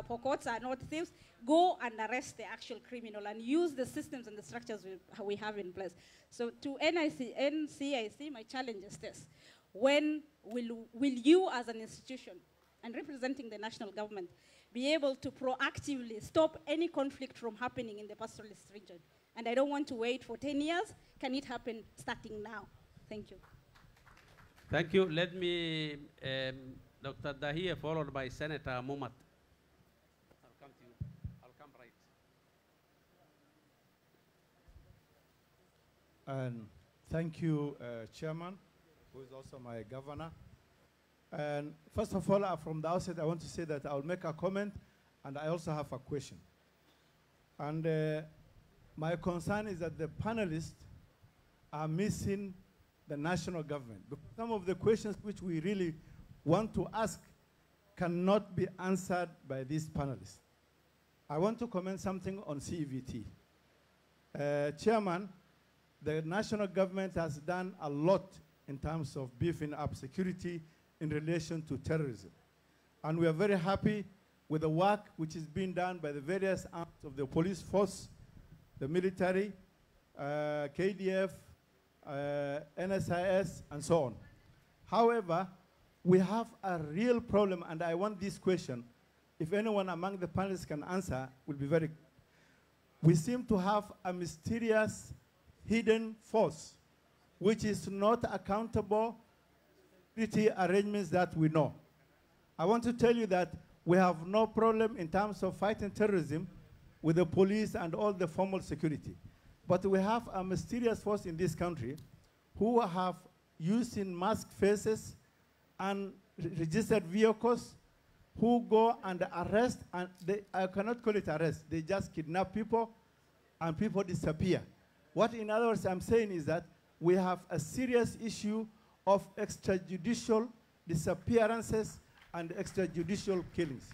Pokots are not thieves. Go and arrest the actual criminal and use the systems and the structures we have in place. So to NCIC, my challenge is this. When will you as an institution and representing the national government be able to proactively stop any conflict from happening in the pastoralist region? And I don't want to wait for 10 years. Can it happen starting now? Thank you. Thank you. Let me, Dr. Dahir, followed by Senator Mumat. I'll come to you. I'll come right. And thank you, Chairman, who is also my governor. And first of all, from the outset, I want to say that I'll make a comment, and I also have a question. And My concern is that the panelists are missing the national government. Some of the questions which we really want to ask cannot be answered by these panelists. I want to comment something on CEVT. Chairman, the national government has done a lot in terms of beefing up security in relation to terrorism. And we are very happy with the work which is being done by the various arms of the police force, the military, KDF, NSIS, and so on. However, we have a real problem, and I want this question, if anyone among the panelists can answer, will be very. We seem to have a mysterious hidden force which is not accountable for security arrangements that we know. I want to tell you that we have no problem in terms of fighting terrorism with the police and all the formal security. But we have a mysterious force in this country who have using masked faces and registered vehicles who go and arrest, and I cannot call it arrest, they just kidnap people and people disappear. What in other words I'm saying is that we have a serious issue of extrajudicial disappearances and extrajudicial killings.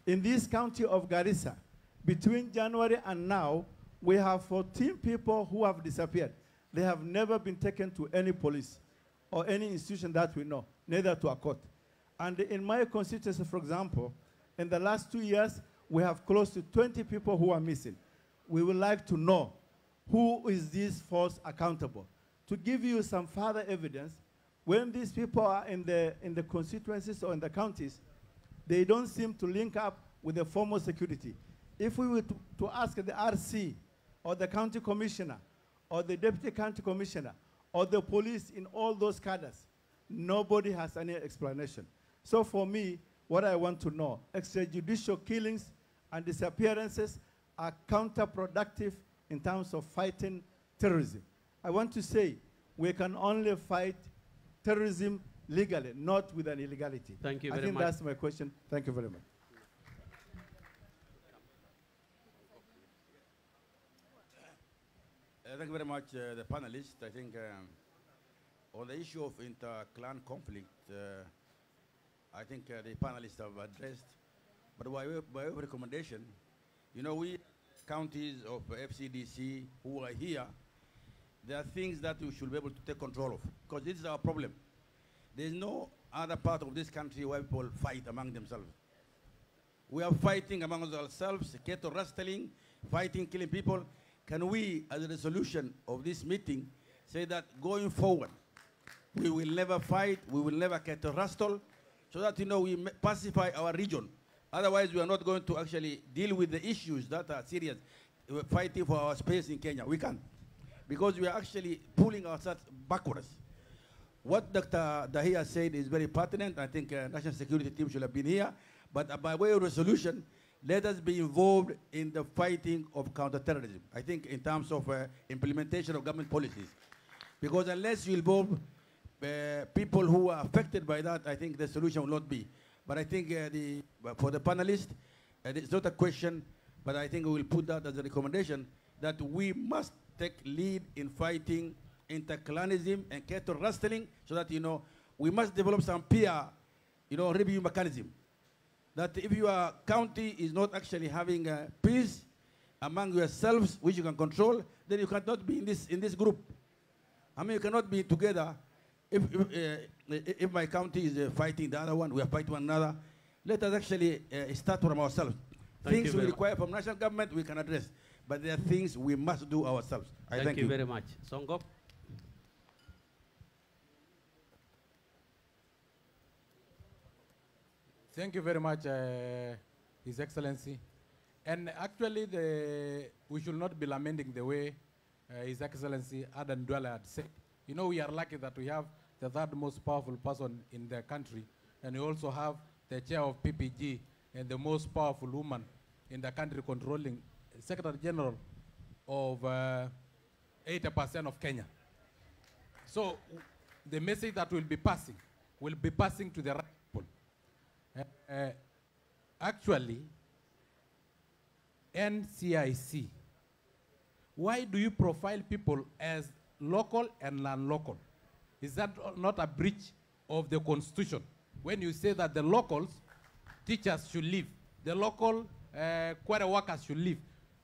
In this county of Garissa, between January and now, we have 14 people who have disappeared. They have never been taken to any police or any institution that we know, neither to a court. And in my constituency, for example, in the last 2 years, we have close to 20 people who are missing. We would like to know who is this force accountable. To give you some further evidence, when these people are in the constituencies or in the counties, they don't seem to link up with the formal security. If we were to ask the RC or the county commissioner or the deputy county commissioner or the police in all those cadres, nobody has any explanation. So for me, what I want to know, extrajudicial killings and disappearances are counterproductive in terms of fighting terrorism. I want to say we can only fight terrorism legally, not with an illegality. Thank you very much. I think that's my question. Thank you very much. Thank you very much, the panelists. I think on the issue of inter-clan conflict, I think the panelists have addressed, but by way of recommendation, you know, we counties of FCDC who are here, there are things that we should be able to take control of, because this is our problem. There is no other part of this country where people fight among themselves. We are fighting among ourselves, cattle rustling, fighting, killing people. Can we, as a resolution of this meeting, say that going forward, we will never fight, we will never cattle rustle, so that, you know, we pacify our region. Otherwise, we are not going to actually deal with the issues that are serious. We're fighting for our space in Kenya. We can't, because we are actually pulling ourselves backwards. What Dr. Dahia said is very pertinent. I think National Security Team should have been here. But by way of resolution, let us be involved in the fighting of counterterrorism. I think in terms of implementation of government policies. Because unless you involve people who are affected by that, I think the solution will not be. But I think for the panelists, it's not a question, but I think we will put that as a recommendation that we must take lead in fighting interclanism and cattle rustling, so that, you know, we must develop some peer, you know, review mechanism. That if your county is not actually having peace among yourselves, which you can control, then you cannot be in this group. I mean, you cannot be together. If my county is fighting the other one, we are fighting one another. Let us actually start from ourselves. Things we require from national government, we can address. But there are things we must do ourselves. Thank you very much. Songok. Thank you very much, His Excellency. And actually, we should not be lamenting the way His Excellency Adan Duale had said. You know, we are lucky that we have the third most powerful person in the country, and we also have the chair of PPG and the most powerful woman in the country, controlling Secretary General of 80% of Kenya. So the message that will be passing to the right people. Actually, NCIC why do you profile people as local and non-local? Is that not a breach of the Constitution? When you say that the locals, teachers should live, the local quarry workers should live.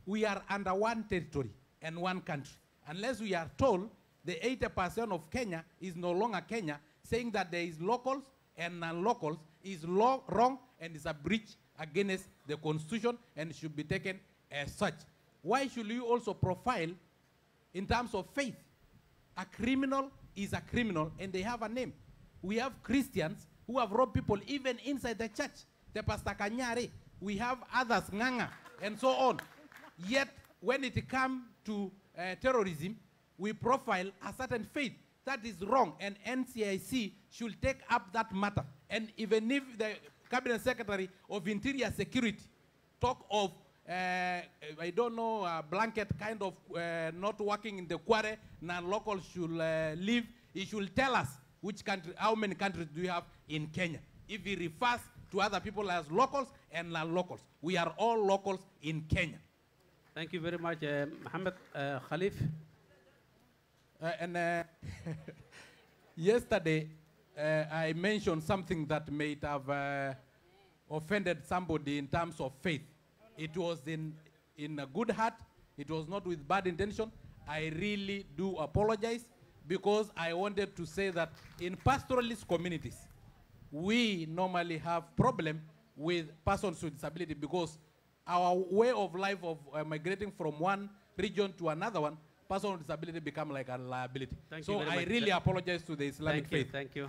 We are under one territory and one country. Unless we are told the 80% of Kenya is no longer Kenya, saying that there is locals and non-locals is wrong and is a breach against the Constitution and should be taken as such. Why should you also profile in terms of faith? A criminal is a criminal and they have a name. We have Christians who have robbed people even inside the church. The Pastor Kanyari. We have others, Nganga, and so on. Yet, when it comes to terrorism, we profile a certain faith. That is wrong, and NCIC should take up that matter. And even if the Cabinet Secretary of Interior Security talk of, I don't know, a blanket kind of not working in the quarry, non-local should live, he should tell us which country, how many countries do we have in Kenya. If he refers to other people as locals and non-locals, we are all locals in Kenya. Thank you very much, Mohammed Khalif. Yesterday, I mentioned something that may have offended somebody in terms of faith. It was in a good heart. It was not with bad intention. I really do apologize because I wanted to say that in pastoralist communities, we normally have problem with persons with disability because our way of life of migrating from one region to another one, person with disability become like a liability. So I really apologize to the Islamic faith. Thank you.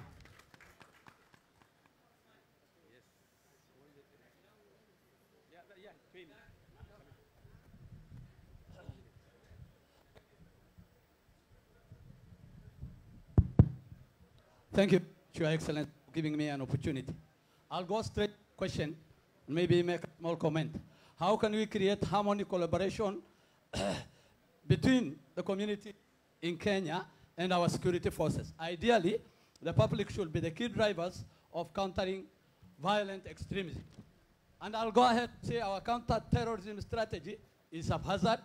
Thank you, Your Excellency, for giving me an opportunity. I'll go straight to the question, and maybe make a small comment. How can we create harmony collaboration between the community in Kenya and our security forces? Ideally, the public should be the key drivers of countering violent extremism. And I'll go ahead and say our counter-terrorism strategy is haphazard,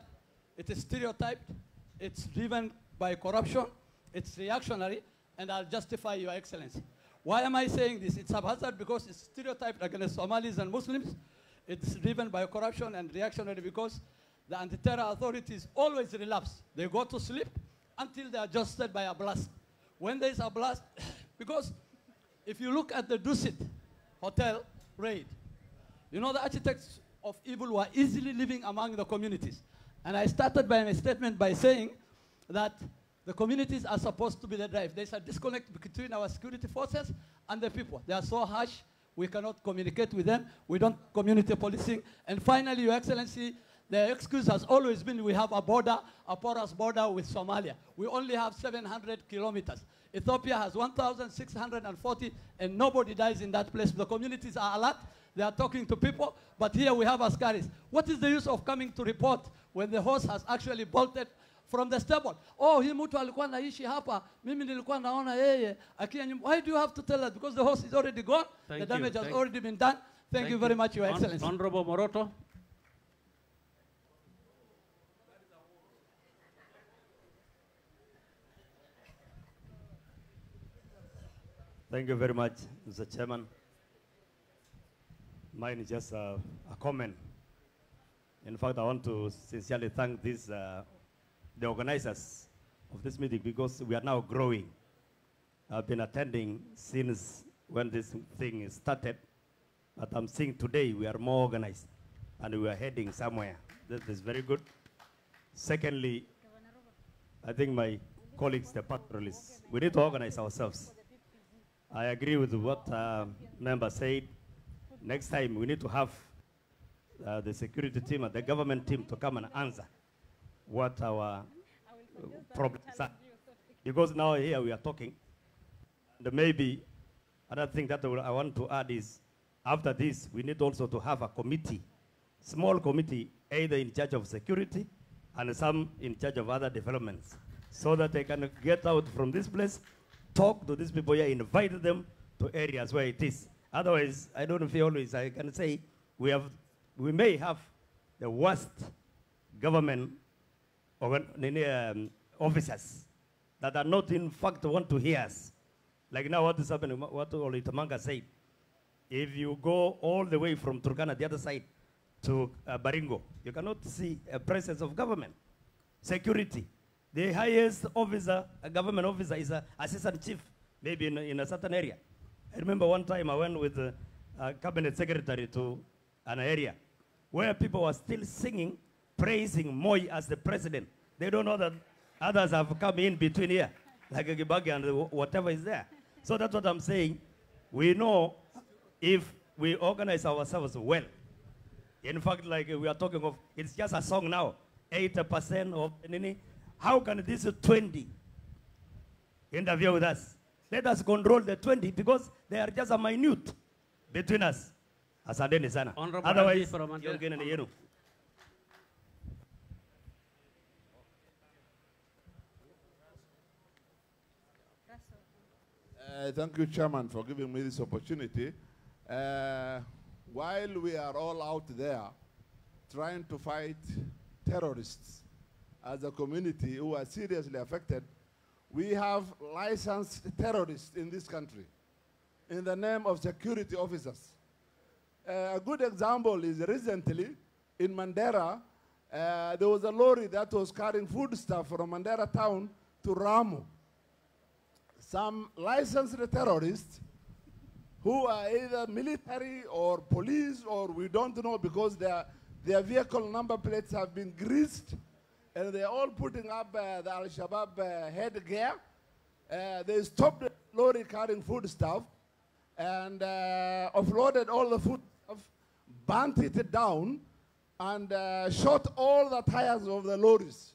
it is stereotyped, it's driven by corruption, it's reactionary, and I'll justify Your Excellency. Why am I saying this? It's haphazard because it's stereotyped against Somalis and Muslims. It's driven by corruption and reactionary because the anti-terror authorities always relapse. They go to sleep until they are adjusted by a blast. When there is a blast, because if you look at the Dusit Hotel raid, you know the architects of evil were easily living among the communities. And I started by my statement by saying that the communities are supposed to be the drive. There's a disconnect between our security forces and the people. They are so harsh, we cannot communicate with them. We don't community policing. And finally, Your Excellency, the excuse has always been we have a border, a porous border with Somalia. We only have 700 kilometers. Ethiopia has 1,640, and nobody dies in that place. The communities are alert. They are talking to people, but here we have askaris. What is the use of coming to report when the horse has actually bolted from the stable? Oh, hii mtu alikuwa naishi hapa, mimi nilikuwa naona yeye. Why do you have to tell us? Because the horse is already gone, the damage has already been done. Thank you very much, Your Excellency. Honorable Moroto. Thank you very much, Mr. Chairman. Mine is just a comment. In fact, I want to sincerely thank the organizers of this meeting because we are now growing. I've been attending since when this thing started, but I'm seeing today we are more organized and we are heading somewhere. That is very good. Secondly, I think my colleagues, the pastoralists, we need to organize ourselves. I agree with what member said. Next time we need to have the security team and the government team to come and answer what our problems are. Because now here we are talking, and maybe another thing that I want to add is, after this, we need also to have a committee, small committee, either in charge of security and some in charge of other developments, so that they can get out from this place, talk to these people here, invite them to areas where it is. Otherwise, I don't feel always, I can say, we may have the worst government officers that are not in fact want to hear us. Like now what is happening, what Olitamanga said. If you go all the way from Turkana, the other side, to Baringo, you cannot see a presence of government. Security. The highest officer, a government officer, is an assistant chief, maybe in a certain area. I remember one time I went with a cabinet secretary to an area where people were still singing, praising Moi as the president. They don't know that others have come in between here, like a Gibagi and whatever is there. So that's what I'm saying. We know if we organize ourselves well. In fact, like we are talking of, it's just a song now, 80% of Nini. How can this 20 interfere with us? Let us control the 20 because they are just a minute between us. Asante sana. Otherwise, you're getting the yellow. Thank you, Chairman, for giving me this opportunity. While we are all out there trying to fight terrorists as a community who are seriously affected, we have licensed terrorists in this country in the name of security officers. A good example is recently in Mandera, there was a lorry that was carrying foodstuff from Mandera town to Ramu. Some licensed terrorists who are either military or police or we don't know because their vehicle number plates have been greased and they're all putting up the Al-Shabaab headgear. They stopped the lorry carrying foodstuff and offloaded all the foodstuff, burnt it down, and shot all the tires of the lorries.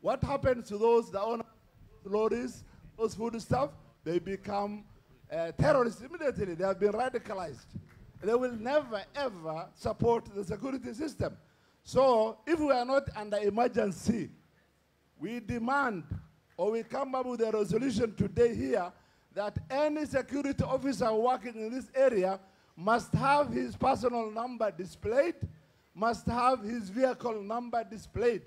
What happens to those, the owner of the lorries, those foodstuff? They become terrorists immediately. They have been radicalized. They will never, ever support the security system. So if we are not under emergency, we demand or we come up with a resolution today here that any security officer working in this area must have his personal number displayed, must have his vehicle number displayed.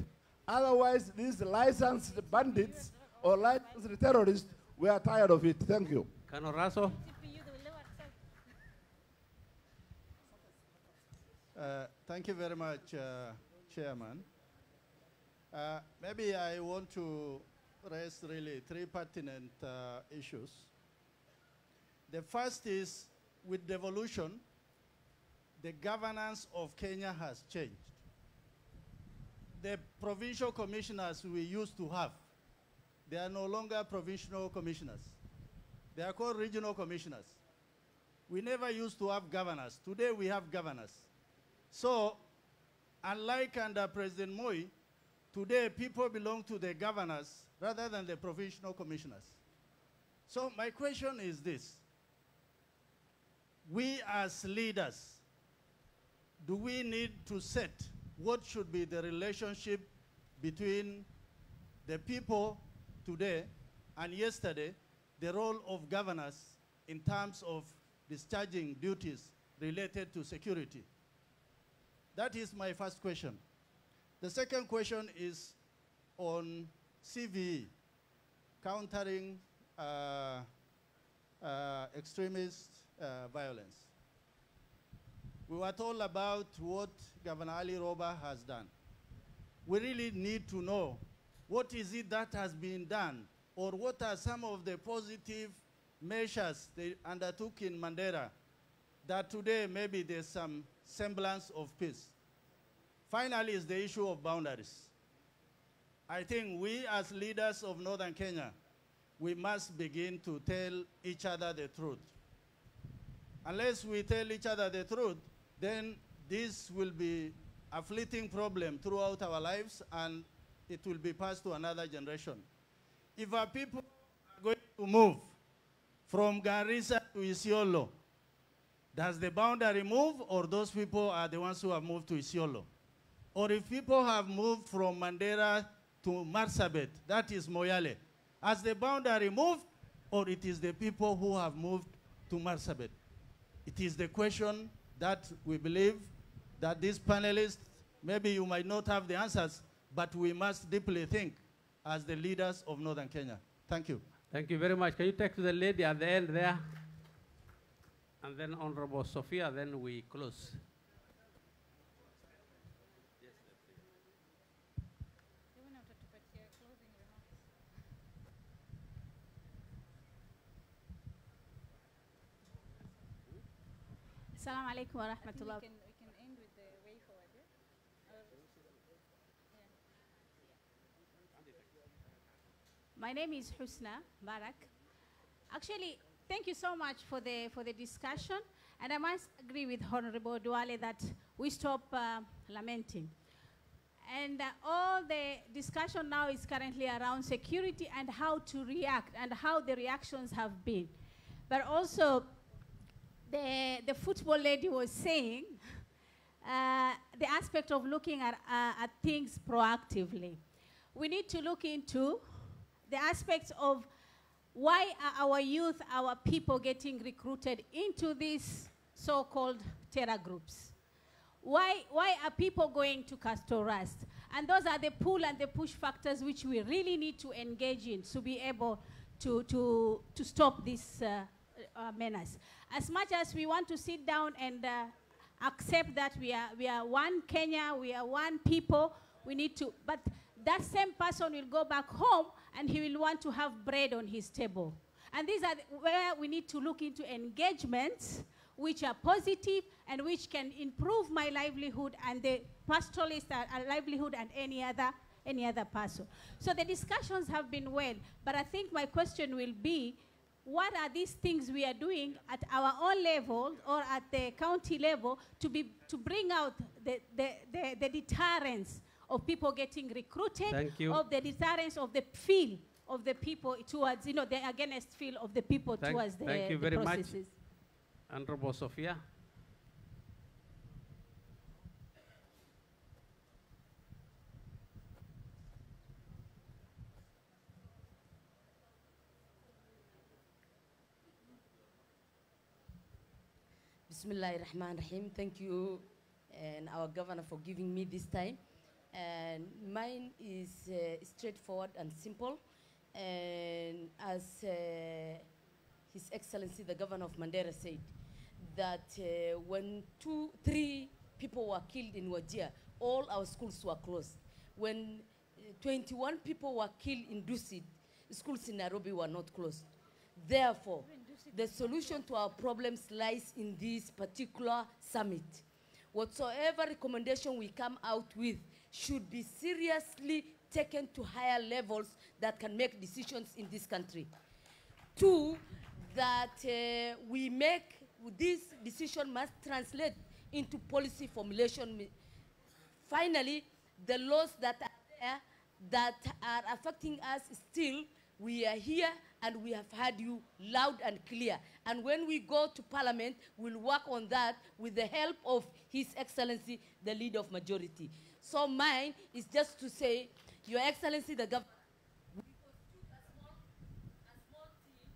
Otherwise, these licensed bandits or licensed terrorists, we are tired of it. Thank you. Canorazo. Thank you very much, Chairman. Maybe I want to raise really three pertinent issues. The first is, with devolution, the governance of Kenya has changed. The provincial commissioners we used to have, they are no longer provincial commissioners. They are called regional commissioners. We never used to have governors. Today we have governors. So, unlike under President Moi, today people belong to the governors rather than the provincial commissioners. So my question is this. We as leaders, do we need to set what should be the relationship between the people today and yesterday, the role of governors in terms of discharging duties related to security? That is my first question. The second question is on CVE, countering extremist violence. We were told about what Governor Ali Roba has done. We really need to know what is it that has been done, or what are some of the positive measures they undertook in Mandera that today maybe there's some semblance of peace. Finally is the issue of boundaries. I think we as leaders of Northern Kenya, we must begin to tell each other the truth. Unless we tell each other the truth, then this will be a fleeting problem throughout our lives and it will be passed to another generation. If our people are going to move from Garissa to Isiolo, does the boundary move, or those people are the ones who have moved to Isiolo? Or if people have moved from Mandera to Marsabit, that is Moyale, has the boundary moved, or it is the people who have moved to Marsabit? It is the question that we believe that these panelists, maybe you might not have the answers, but we must deeply think as the leaders of Northern Kenya. Thank you. Thank you very much. Can you take to the lady at the end there? And then Honorable Sophia, then we close. Assalamu alaikum wa rahmatullah. We can end with the way forward. My name is Husna Barak. Actually, thank you so much for the discussion, and I must agree with Honorable Duale that we stop lamenting. And all the discussion now is currently around security and how to react and how the reactions have been. But also, the football lady was saying the aspect of looking at things proactively. We need to look into the aspects of why are our youth, our people getting recruited into these so-called terror groups? Why are people going to Pastoralists? And those are the pull and the push factors which we really need to engage in to be able to stop this menace. As much as we want to sit down and accept that we are one Kenya, we are one people, we need to, but that same person will go back home and he will want to have bread on his table. And these are where we need to look into engagements which are positive and which can improve my livelihood and the pastoralist livelihood and any other person. So the discussions have been well, but I think my question will be, what are these things we are doing at our own level or at the county level to bring out the deterrence of people getting recruited, Thank you. of the deterrence of the feel of the people towards, the against feel of the people towards the Thank you very processes. much. Honorable Sophia. Bismillahirrahmanirrahim. Thank you and our governor for giving me this time. And mine is straightforward and simple. And as His Excellency the Governor of Mandera said, that when 3 people were killed in Wajir, all our schools were closed. When 21 people were killed in Dusit, schools in Nairobi were not closed. Therefore, the solution to our problems lies in this particular summit. Whatsoever recommendation we come out with should be seriously taken to higher levels that can make decisions in this country. 2, that we make this decision must translate into policy formulation. Finally, the laws that are there that are affecting us still, we are here and we have heard you loud and clear. And when we go to Parliament, we'll work on that with the help of His Excellency, the Leader of Majority. So mine is just to say, Your Excellency, the Governor, we constitute a small team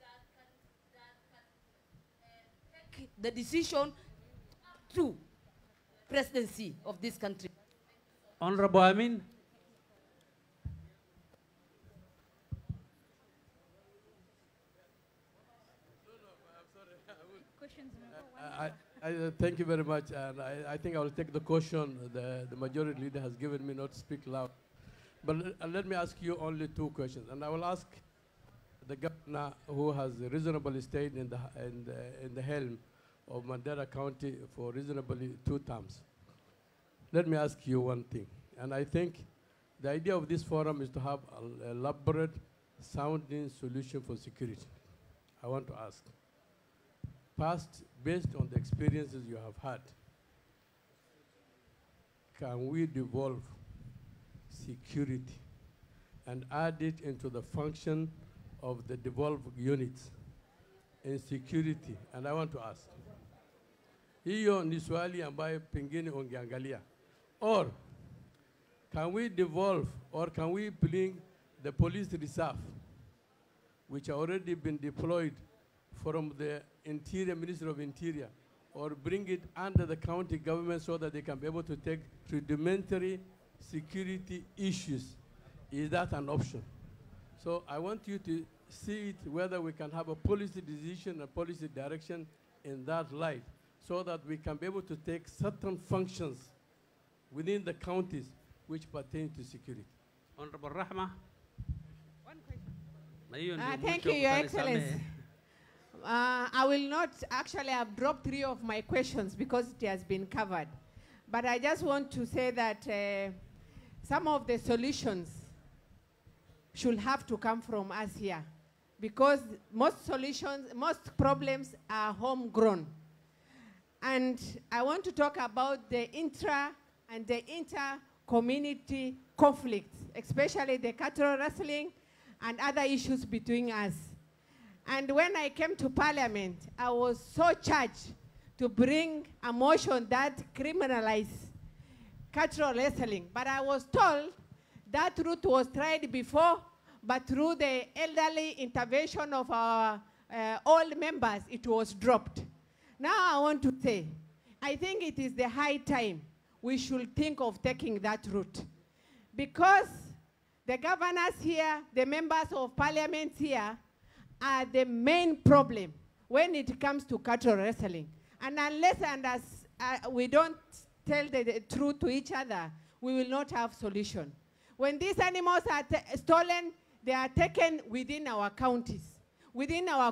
that can take the decision to presidency of this country. Honorable Amin. Thank you very much, and I think I will take the caution the majority leader has given me not to speak loud. But let me ask you only 2 questions, and I will ask the governor who has reasonably stayed in the helm of Mandera County for reasonably 2 terms. Let me ask you one thing, and I think the idea of this forum is to have an elaborate, sounding solution for security. I want to ask. First, based on the experiences you have had, can we devolve security and add it into the function of the devolved units in security? And I want to ask, hiyo ni swali ambayo pengine ungeangalia. Or can we devolve, or can we bring the police reserve, which have already been deployed from the Interior, Ministry of Interior, or bring it under the county government so that they can be able to take rudimentary security issues. Is that an option? So I want you to see it whether we can have a policy decision, a policy direction in that light, so that we can be able to take certain functions within the counties which pertain to security. Honorable Rahma. Thank you, Your Excellency. I will not actually have dropped 3 of my questions because it has been covered. But I just want to say that some of the solutions should have to come from us here, because most problems are homegrown. And I want to talk about the intra and the inter-community conflicts, especially the cattle rustling and other issues between us. And when I came to Parliament, I was so charged to bring a motion that criminalizes cattle rustling. But I was told that route was tried before, but through the elderly intervention of our old members, it was dropped. Now I want to say, I think it is the high time we should think of taking that route. Because the governors here, the members of parliament here, are the main problem when it comes to cattle rustling. And unless we don't tell the truth to each other, we will not have solution. When these animals are stolen, they are taken within our counties, within our